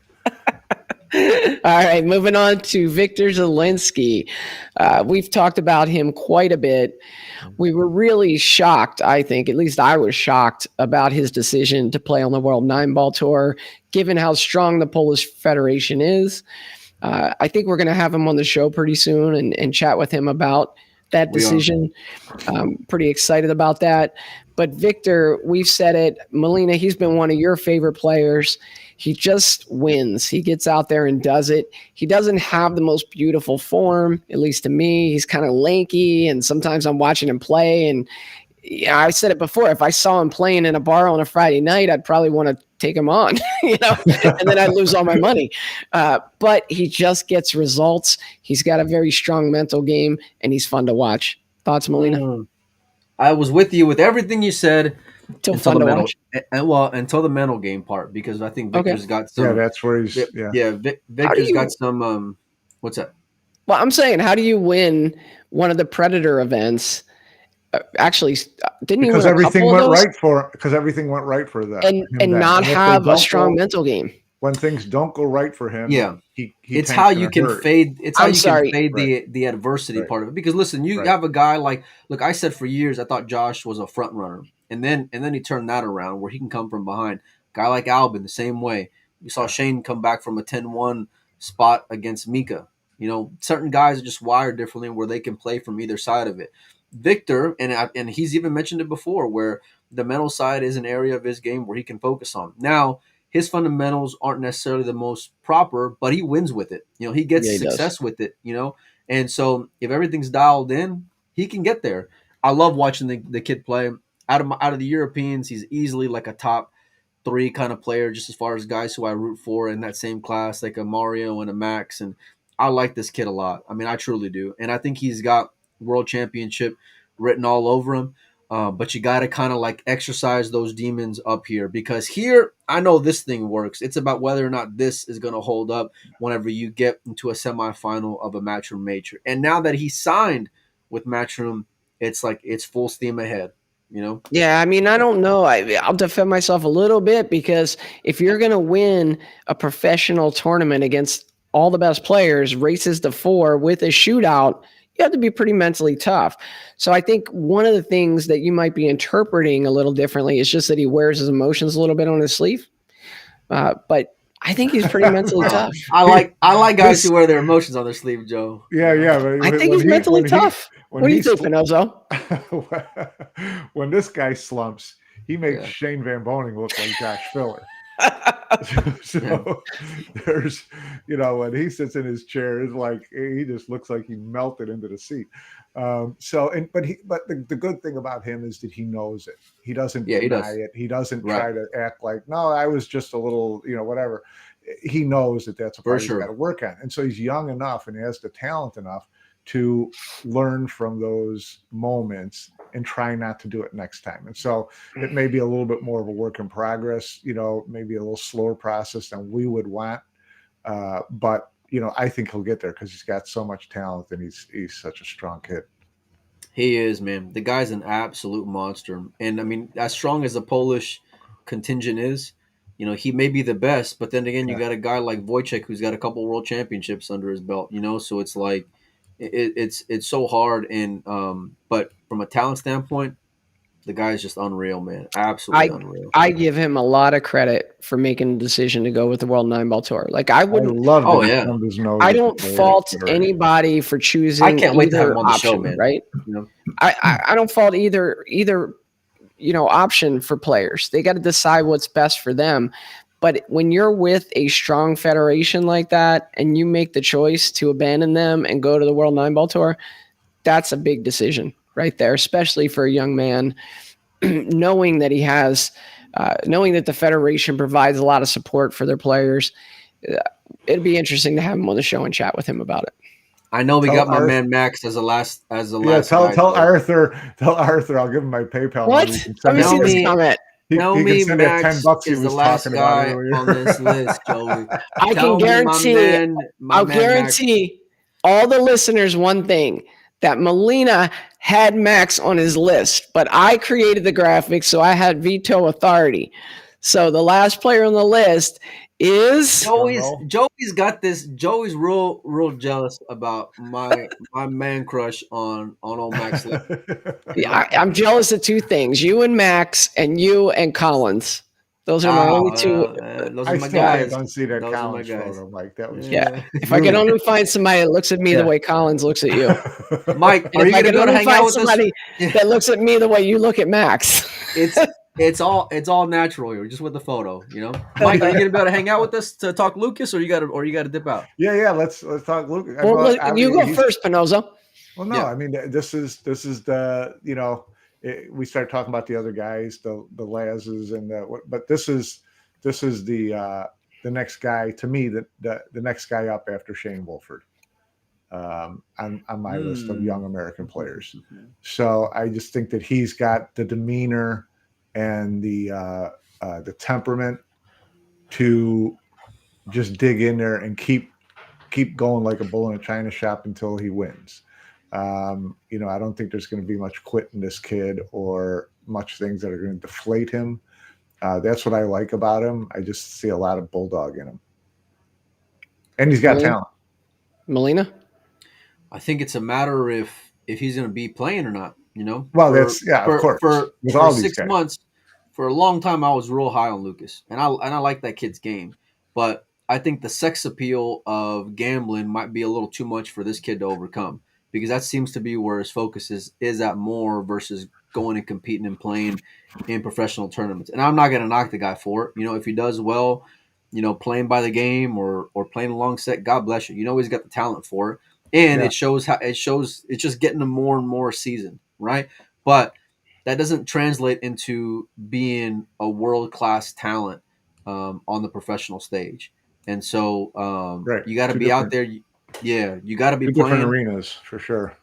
All right, moving on to Victor Zielinski. We've talked about him quite a bit. We were really shocked, I think, at least I was shocked about his decision to play on the World 9-Ball Tour, given how strong the Polish Federation is. I think we're going to have him on the show pretty soon and chat with him about that decision. Pretty excited about that. But Victor, we've said it, Molina, he's been one of your favorite players. He just wins. He gets out there and does it. He doesn't have the most beautiful form, at least to me. He's kind of lanky, and sometimes I'm watching him play. And I said it before, if I saw him playing in a bar on a Friday night, I'd probably want to take him on, and then I'd lose all my money. But he just gets results. He's got a very strong mental game, and he's fun to watch. Thoughts, Molina? I was with you with everything you said until the mental, until the mental game part, because I think Victor's got some. Yeah, that's where he's. Victor's got some. What's that? Well, I'm saying, how do you win one of the Predator events? Actually, didn't he win a couple of those? Because everything went right for them, and not have a strong mental game. When things don't go right for him, it's how you can fade. It's how you can fade the adversity part of it. Because listen, you have a guy like, look, I said for years I thought Josh was a front runner, and then he turned that around where he can come from behind. Guy like Albin, the same way. You saw Shane come back from a 10-1 spot against Mika. Certain guys are just wired differently where they can play from either side of it. Victor, and he's even mentioned it before, where the mental side is an area of his game where he can focus on. Now, his fundamentals aren't necessarily the most proper, but he wins with it. He gets success with it, And so if everything's dialed in, he can get there. I love watching the kid play. Out of the Europeans, he's easily like a top 3 kind of player, just as far as guys who I root for in that same class, like a Mario and a Max. And I like this kid a lot. I mean, I truly do. And I think he's got world championship written all over him. But you got to kind of like exercise those demons up here, because here I know this thing works. It's about whether or not this is going to hold up whenever you get into a semifinal of a Matchroom Major. And now that he signed with Matchroom, it's like it's full steam ahead. Yeah, I mean, I don't know. I'll defend myself a little bit, because if you're going to win a professional tournament against all the best players, races to 4 with a shootout, you have to be pretty mentally tough. So I think one of the things that you might be interpreting a little differently is just that he wears his emotions a little bit on his sleeve. But I think he's pretty mentally tough. I like guys who wear their emotions on their sleeve, Joe. Yeah. I think he's mentally tough. What do you think, Pinozo? When this guy slumps, he makes Shane Van Boning look like Josh Filler. So there's, when he sits in his chair, it's like he just looks like he melted into the seat. But the good thing about him is that he knows it. He doesn't deny it. He doesn't try to act like, no, I was just a little, whatever. He knows that that's a part he's got to work on. And so he's young enough and he has the talent enough to learn from those moments and try not to do it next time. And so it may be a little bit more of a work in progress, maybe a little slower process than we would want. But I think he'll get there because he's got so much talent and he's such a strong kid. He is, man. The guy's an absolute monster. And I mean, as strong as the Polish contingent is, he may be the best, but then again, you got a guy like Wojciech who's got a couple world championships under his belt, so it's like, it's so hard. And but from a talent standpoint, the guy is just unreal, man. Absolutely unreal. I give him a lot of credit for making the decision to go with the World 9-Ball Tour. Like I wouldn't. I don't fault anybody for choosing. I can't wait to have him on the show, man. Right? I don't fault either option for players. They got to decide what's best for them. But when you're with a strong federation like that and you make the choice to abandon them and go to the World 9-Ball Tour, that's a big decision right there, especially for a young man, knowing that he has, knowing that the federation provides a lot of support for their players. It'd be interesting to have him on the show and chat with him about it. I know we got my man Max as the last. Tell Arthur. I'll give him my PayPal. What? Let me see this comment. Tell me Max is the last guy on this list, Joey. I'll guarantee all the listeners one thing, that Molina had Max on his list, but I created the graphics, so I had veto authority. So the last player on the list is Joey's got this. Joey's real jealous about my man crush on old Max. You know? I'm jealous of two things: you and Max, and you and Collins. Those are my only two. Those I are my still guys. don't see that Those are my Collins guys. photo, Mike. That was If I can only find somebody that looks at me the way Collins looks at you, Mike, and are if you I going to can go to only hang out find with somebody us? that looks at me the way you look at Max, it's all natural here, just with the photo. Mike, are you going to be able to hang out with us to talk Lucas, or you got to dip out? Yeah. Let's talk Lucas. Well, you go first, Pinoza. Well, no, I mean this is the we start talking about the other guys, the Lazes but this is the next guy to me, the next guy up after Shane Wolford on my list of young American players. So I just think that he's got the demeanor and the temperament to just dig in there and keep going like a bull in a china shop until he wins. I don't think there's going to be much quit in this kid or much things that are going to deflate him. That's what I like about him. I just see a lot of bulldog in him. And he's got talent. Melina? I think it's a matter if he's going to be playing or not, Well, of course. For 6 months, for a long time, I was real high on Lucas. And I like that kid's game. But I think the sex appeal of gambling might be a little too much for this kid to overcome, because that seems to be where his focus is at more versus going and competing and playing in professional tournaments. And I'm not going to knock the guy for it. If he does well, playing by the game or playing a long set, God bless you. He's got the talent for it. And it's just getting him more and more seasoned, right? But that doesn't translate into being a world-class talent on the professional stage. And so you got to be out there. Yeah, you got to be playing different arenas for sure.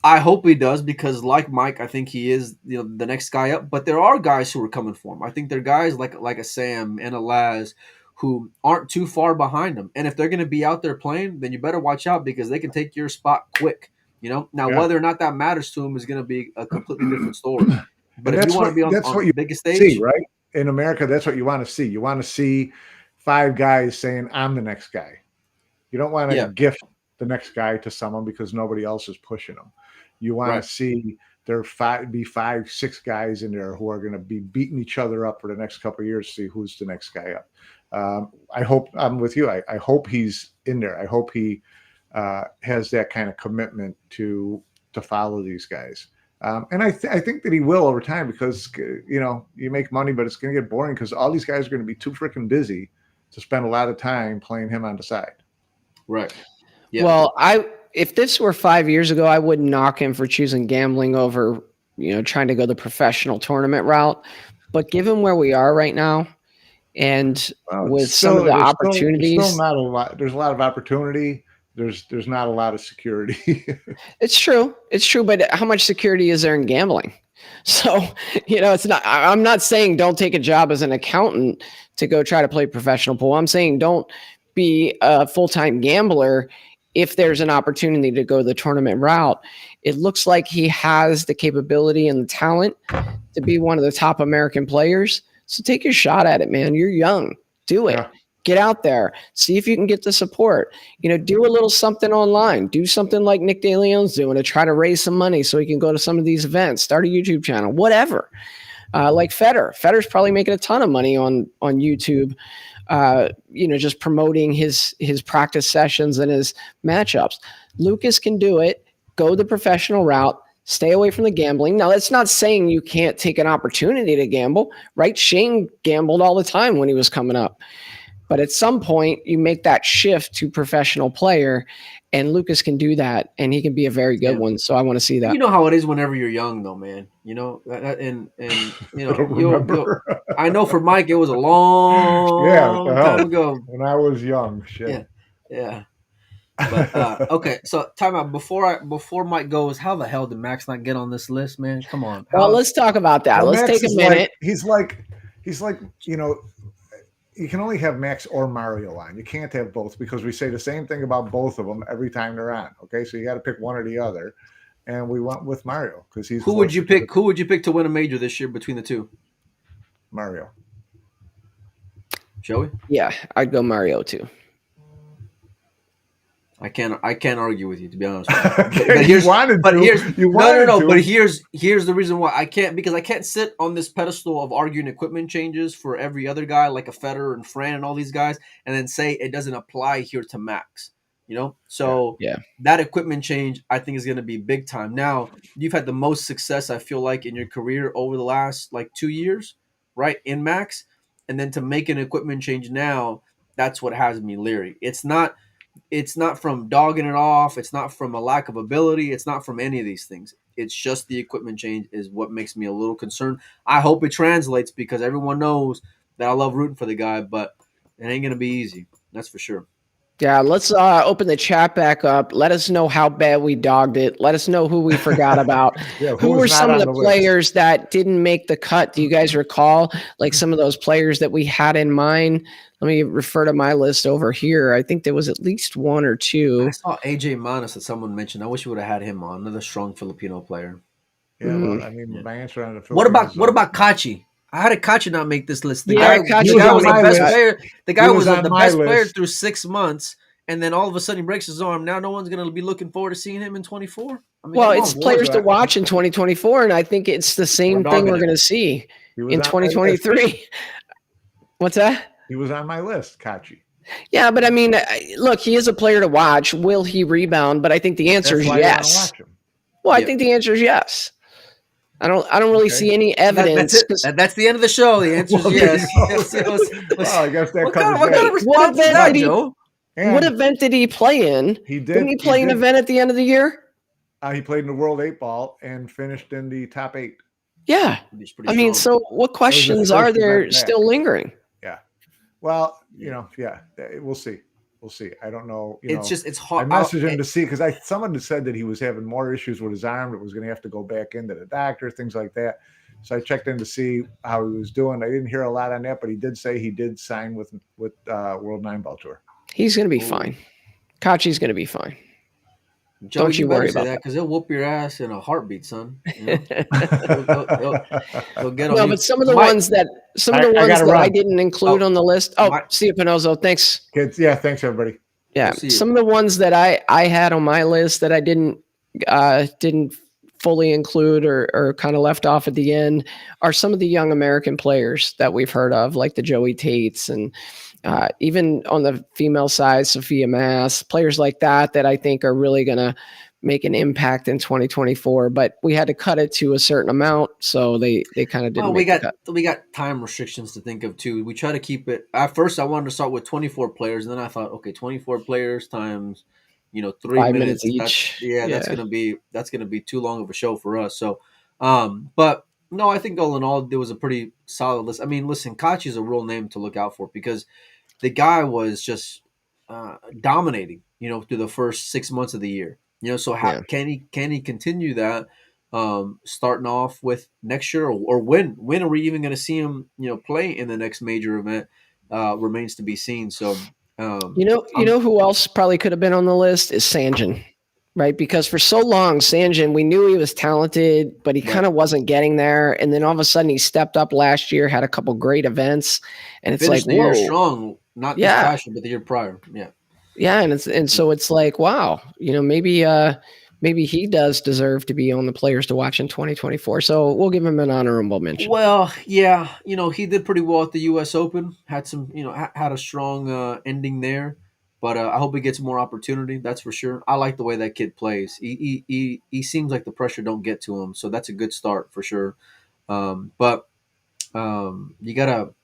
I hope he does, because like Mike, I think he is the next guy up. But there are guys who are coming for him. I think there are guys like a Sam and a Laz who aren't too far behind him. And if they're going to be out there playing, then you better watch out, because they can take your spot quick. Now whether or not that matters to him is going to be a completely different story. But if you want to be on the biggest stage, see, right? In America, that's what you want to see. You want to see 5 guys saying, "I'm the next guy." You don't want to gift the next guy to someone because nobody else is pushing them. You want to see there be 5, 6 guys in there who are going to be beating each other up for the next couple of years to see who's the next guy up. I hope I'm with you. I hope he's in there. I hope he has that kind of commitment to follow these guys. And I think that he will over time, because, you make money, but it's going to get boring because all these guys are going to be too freaking busy to spend a lot of time playing him on the side. Right. Yeah. Well, if this were 5 years ago, I wouldn't knock him for choosing gambling over, trying to go the professional tournament route. But given where we are right now, and with some of the opportunities, there's still not a lot. There's a lot of opportunity. There's not a lot of security. It's true. But how much security is there in gambling? So, it's not, I'm not saying don't take a job as an accountant to go try to play professional pool. I'm saying don't be a full-time gambler if there's an opportunity to go the tournament route. It looks like he has the capability and the talent to be one of the top American players. So take your shot at it, man. You're young. Do it. Yeah. Get out there. See if you can get the support. Do a little something online. Do something like Nick DeLeon's doing to try to raise some money so he can go to some of these events. Start a YouTube channel, whatever. Like Federer's probably making a ton of money on YouTube. Just promoting his practice sessions and his matchups. Lucas can do it. Go the professional route. Stay away from the gambling. Now, that's not saying you can't take an opportunity to gamble, right? Shane gambled all the time when he was coming up. But at some point, you make that shift to professional player, and Lucas can do that, and he can be a very good one. So I want to see that. You know how it is whenever you're young, though, man. I know for Mike, it was a long time ago when I was young. Shit. Yeah. But okay, so time out before Mike goes. How the hell did Max not get on this list, man? Come on. Well, let's talk about that. Well, let's Max take a minute. He's like. You can only have Max or Mario on. You can't have both, because we say the same thing about both of them every time they're on. Okay, so you got to pick one or the other, and we went with Mario because he's. Who would you pick? Who would you pick to win a major this year between the two? Mario. Joey? Yeah, I'd go Mario too. I can't argue with you, to be honest with you. But here's But here's the reason why I can't, because I can't sit on this pedestal of arguing equipment changes for every other guy like a Federer and Fran and all these guys, and then say it doesn't apply here to Max. So Yeah. that equipment change I think is going to be big time. Now, you've had the most success, I feel like, in your career over the last like 2 years, right, in Max, and then to make an equipment change now, that's what has me leery. It's not from dogging it off. It's not from a lack of ability. It's not from any of these things. It's just the equipment change is what makes me a little concerned. I hope it translates, because everyone knows that I love rooting for the guy, but it ain't going to be easy. That's for sure. Yeah, let's open the chat back up. Let us know how bad we dogged it. Let us know who we forgot about. Who were some of the players that didn't make the cut? Do you guys recall, like, some of those players that we had in mind? Let me refer to my list over here. I think there was at least one or two. I saw AJ Manas that someone mentioned. I wish we would have had him on. Another strong Filipino player. Yeah, well, I mean, my answer on the Filipinos. What about Kachi? I had a Kachi not make this list. The Yeah, guy Kachi was the best player. The guy was the best player list through 6 months, and then all of a sudden he breaks his arm. Now no one's going to be looking forward to seeing him in 24. I mean, well, it's players to watch in 2024, and I think it's the same thing we're going to see in 2023. What's that? He was on my list, Kachi. Yeah, but I mean, look, he is a player to watch. Will he rebound? But I think the answer is yes. Well, I think the answer is yes. I don't really see any evidence. That's the end of the show. The answer is yes. I guess that covers what kind of response is that, Joe? What event did he play in? Didn't he play an event at the end of the year? He played in the World 8-Ball and finished in the top 8. Yeah. I mean, so what questions are there still lingering? Yeah. Well, we'll see. We'll see. I don't know. It's hard. I messaged him to see, because someone said that he was having more issues with his arm. That was going to have to go back into the doctor, things like that. So I checked in to see how he was doing. I didn't hear a lot on that, but he did say he did sign with World 9-Ball Tour. He's going to be fine. Kachi's going to be fine. Joe, don't you worry about that, because he'll whoop your ass in a heartbeat, son. He'll get on. No, but some of the ones that I didn't include on the list. Oh, see you, Pinozo. Thanks, kids. Yeah, thanks everybody. Yeah, some of the ones that I had on my list that I didn't fully include or kind of left off at the end are some of the young American players that we've heard of, like the Joey Tates and. Even on the female side, Sophia Mass, players like that I think are really going to make an impact in 2024. But we had to cut it to a certain amount, so they kind of didn't. We got time restrictions to think of too. We try to keep it. At first, I wanted to start with 24 players, and then I thought, okay, 24 players times 3 minutes each. That's gonna be too long of a show for us. So, but no, I think all in all, there was a pretty solid list. I mean, listen, Kachi is a real name to look out for, because the guy was just dominating, through the first 6 months of the year. So can he continue that starting off with next year, or when are we even going to see him, play in the next major event? Remains to be seen. So, who else probably could have been on the list is Sanjin. Right, because for so long, Sanjin, we knew he was talented, but he kind of wasn't getting there. And then all of a sudden, he stepped up last year, had a couple great events, and it's like, the year strong, not this passion, but the year prior. Yeah, and so it's like, wow, maybe he does deserve to be on the players to watch in 2024. So we'll give him an honorable mention. Well, yeah, he did pretty well at the U.S. Open. Had some, had a strong ending there. But I hope he gets more opportunity. That's for sure. I like the way that kid plays. He seems like the pressure don't get to him, so that's a good start for sure. But you gotta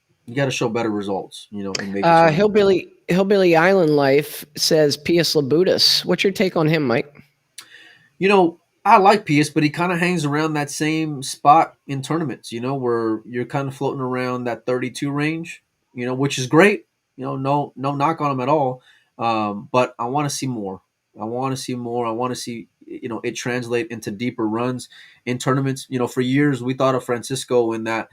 show better results. In major Hillbilly Island Life says Pius Labutis. What's your take on him, Mike? I like Pius, but he kind of hangs around that same spot in tournaments. Where you're kind of floating around that 32 range. Which is great. No knock on him at all. But I want to see more. I want to see, it translate into deeper runs in tournaments. For years we thought of Francisco in that,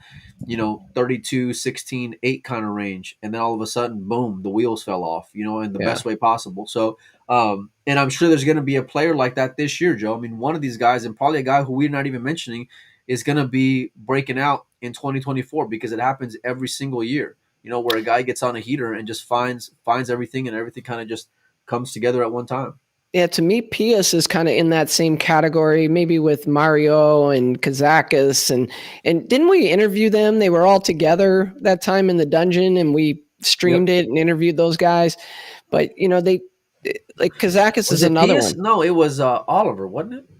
32, 16, 8 kind of range. And then all of a sudden, boom, the wheels fell off, in the best way possible. So, and I'm sure there's going to be a player like that this year, Joe. I mean, one of these guys, and probably a guy who we're not even mentioning, is going to be breaking out in 2024, because it happens every single year. where a guy gets on a heater and just finds everything, and everything kind of just comes together at one time. Yeah, to me, Pius is kind of in that same category, maybe with Mario and Kazakis. And didn't we interview them? They were all together that time in the dungeon, and we streamed it and interviewed those guys. But, they like Kazakis is another Pius? one. No, it was Oliver, wasn't it?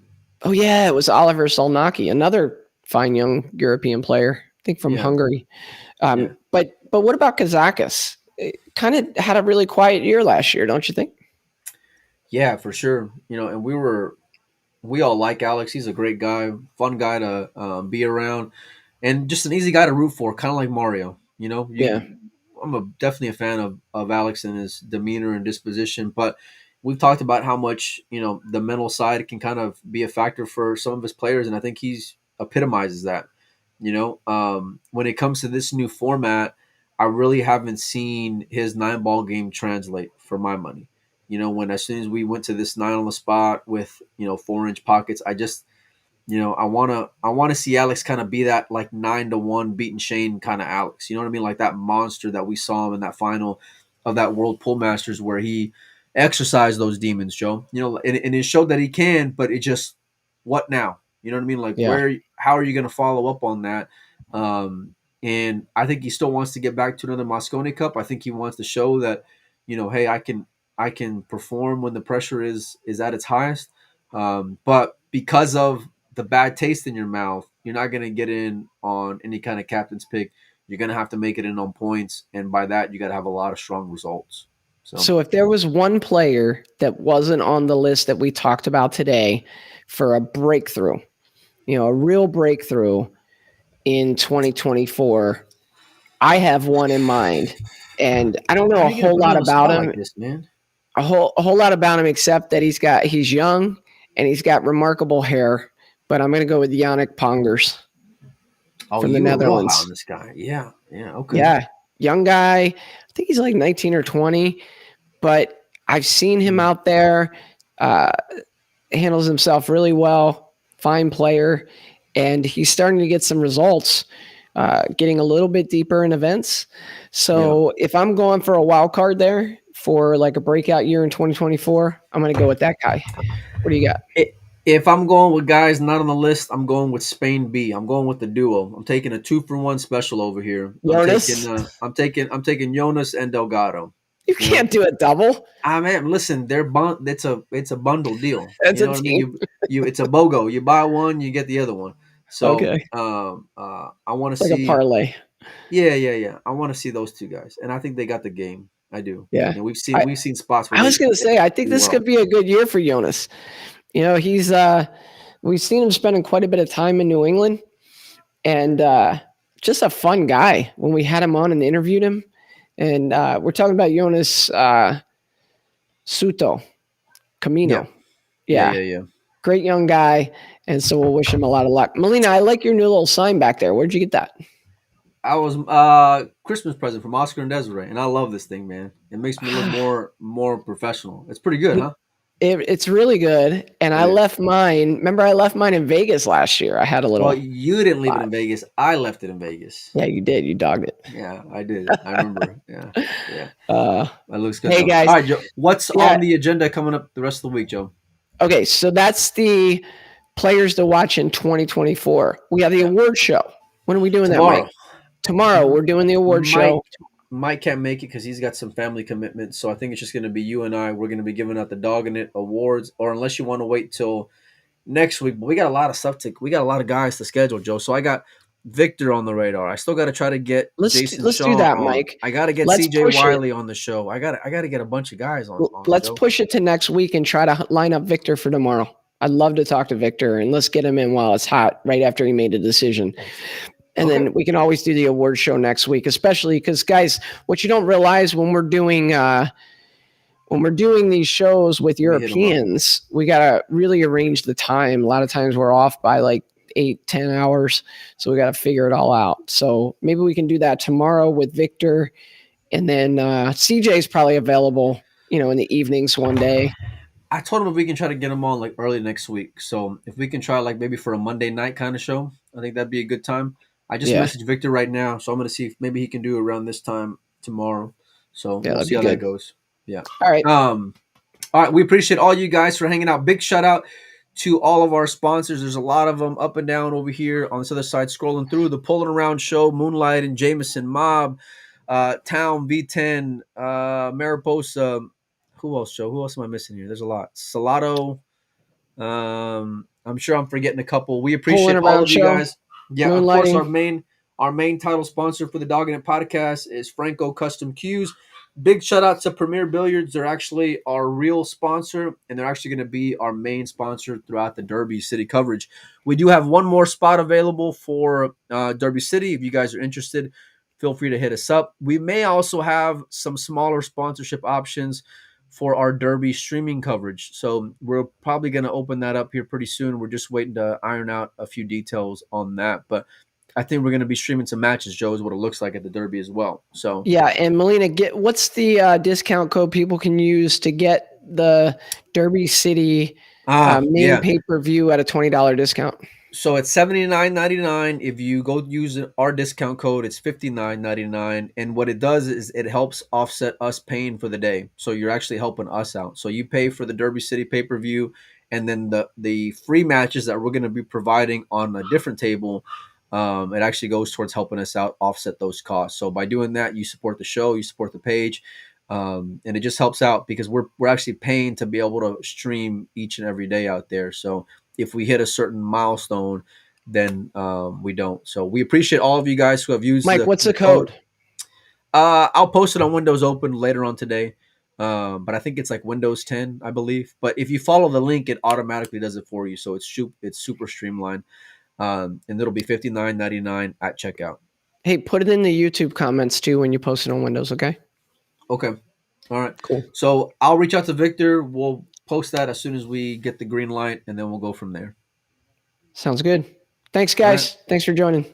Oh, yeah, it was Oliver Solnaki, another fine young European player, I think from Hungary. But what about Kazakis? It kind of had a really quiet year last year, don't you think? Yeah, for sure. And we all like Alex. He's a great guy, fun guy to be around, and just an easy guy to root for, kind of like Mario. I'm definitely a fan of Alex and his demeanor and disposition, but we've talked about how much, the mental side can kind of be a factor for some of his players, and I think he's epitomizes that. When it comes to this new format, I really haven't seen his 9-ball game translate for my money. When as soon as we went to this 9 on the spot with 4-inch pockets, I just I wanna see Alex kind of be that like 9-1 beating Shane kind of Alex. You know what I mean? Like that monster that we saw him in that final of that World Pool Masters where he exercised those demons, Joe. And it showed that he can, but it just what now? You know what I mean? Like how are you going to follow up on that? And I think he still wants to get back to another Mosconi Cup. I think he wants to show that hey, I can perform when the pressure is at its highest. But because of the bad taste in your mouth, you're not going to get in on any kind of captain's pick. You're going to have to make it in on points. And by that, you got to have a lot of strong results. So if there was one player that wasn't on the list that we talked about today for a breakthrough, a real breakthrough in 2024, I have one in mind. And I don't know a whole lot about him. Like this, man? A whole lot about him, except that he's young and he's got remarkable hair. But I'm going to go with Yannick Pongers from the Netherlands. This guy, yeah, okay, yeah, young guy. I think he's like 19 or 20, but I've seen him out there. Handles himself really well. Fine player, and he's starting to get some results. Getting a little bit deeper in events. So if I'm going for a wild card there for like a breakout year in 2024, I'm going to go with that guy. What do you got? If I'm going with guys not on the list, I'm going with Spain B. I'm going with the duo. I'm taking a 2-for-1 special over here. I'm taking Jonas and Delgado. You can't do a double. I mean, listen, it's a bundle deal. It's a team. It's a BOGO. You buy one, you get the other one. So okay. I want to see like a parlay. Yeah. I want to see those two guys, and I think they got the game. I do. Yeah. And we've seen spots. Where I was going to say, I think this could be a good year for Jonas. He's we've seen him spending quite a bit of time in New England, and just a fun guy when we had him on and interviewed him. And we're talking about Jonas Suto Camino. Yeah. Great young guy. And so we'll wish him a lot of luck. Melina, I like your new little sign back there. Where'd you get that? I was Christmas present from Oscar and Desiree, and I love this thing, man. It makes me look more professional. It's pretty good, huh? It's really good. And I left mine. Remember, I left mine in Vegas last year. I had a little. Well, you didn't leave it in Vegas. I left it in Vegas. Yeah, you did. You dogged it. Yeah, I did. I remember. Yeah. That looks good. Hey, guys. All right, Joe. What's on the agenda coming up the rest of the week, Joe? Okay, so that's the players to watch in 2024. We have the award show. When are we doing that, Mike? Tomorrow we're doing the award show. Mike can't make it because he's got some family commitments. So I think it's just going to be you and I. We're going to be giving out the Dog in It awards, or unless you want to wait till next week. But we got a lot of stuff we got a lot of guys to schedule, Joe. So I got Victor on the radar. I still got to try to get Jason let's Shaw do that, on. Mike. I got to get CJ Wiley on the show. I got to get a bunch of guys on. Let's push it to next week and try to line up Victor for tomorrow. I'd love to talk to Victor, and let's get him in while it's hot, right after he made a decision. And then we can always do the award show next week, especially because, guys, what you don't realize when we're doing these shows with Europeans, we got to really arrange the time. A lot of times we're off by like 8-10 hours, so we got to figure it all out. So maybe we can do that tomorrow with Victor, and then CJ's probably available, in the evenings one day. I told him if we can try to get him on like early next week. So if we can try like maybe for a Monday night kind of show, I think that'd be a good time. I just messaged Victor right now, so I'm going to see if maybe he can do it around this time tomorrow. So we'll see how that goes. Yeah. All right. All right. We appreciate all you guys for hanging out. Big shout out to all of our sponsors. There's a lot of them up and down over here on this other side, scrolling through the Pulling Around Show, Moonlight and Jamison Mob, Town V10, Mariposa. Who else, Joe? Who else am I missing here? There's a lot. Salado. I'm sure I'm forgetting a couple. We appreciate all of you guys. Yeah, of course, our main title sponsor for the Dogging It podcast is Franco Custom Cues. Big shout out to Premier Billiards. They're actually our real sponsor, and they're actually going to be our main sponsor throughout the Derby City coverage. We do have one more spot available for Derby City. If you guys are interested, feel free to hit us up. We may also have some smaller sponsorship options for our Derby streaming coverage. So we're probably going to open that up here pretty soon. We're just waiting to iron out a few details on that. But I think we're going to be streaming some matches, Joe, is what it looks like at the Derby as well. So yeah, and Melina, what's the discount code people can use to get the Derby City main pay-per-view at a $20 discount? So it's $79.99. If you go use our discount code, it's $59.99. And what it does is it helps offset us paying for the day. So you're actually helping us out. So you pay for the Derby City pay-per-view, and then the free matches that we're going to be providing on a different table, it actually goes towards helping us out offset those costs. So by doing that, you support the show, you support the page, and it just helps out because we're actually paying to be able to stream each and every day out there. So if we hit a certain milestone, then we don't. So we appreciate all of you guys who have used Mike, what's the code? I'll post it on Windows Open later on today. But I think it's like Windows 10, I believe. But if you follow the link, it automatically does it for you. So it's super streamlined. And it'll be $59.99 at checkout. Hey, put it in the YouTube comments too when you post it on Windows, okay? Okay. All right. Cool. So I'll reach out to Victor. We'll post that as soon as we get the green light, and then we'll go from there. Sounds good. Thanks, guys. Right. Thanks for joining.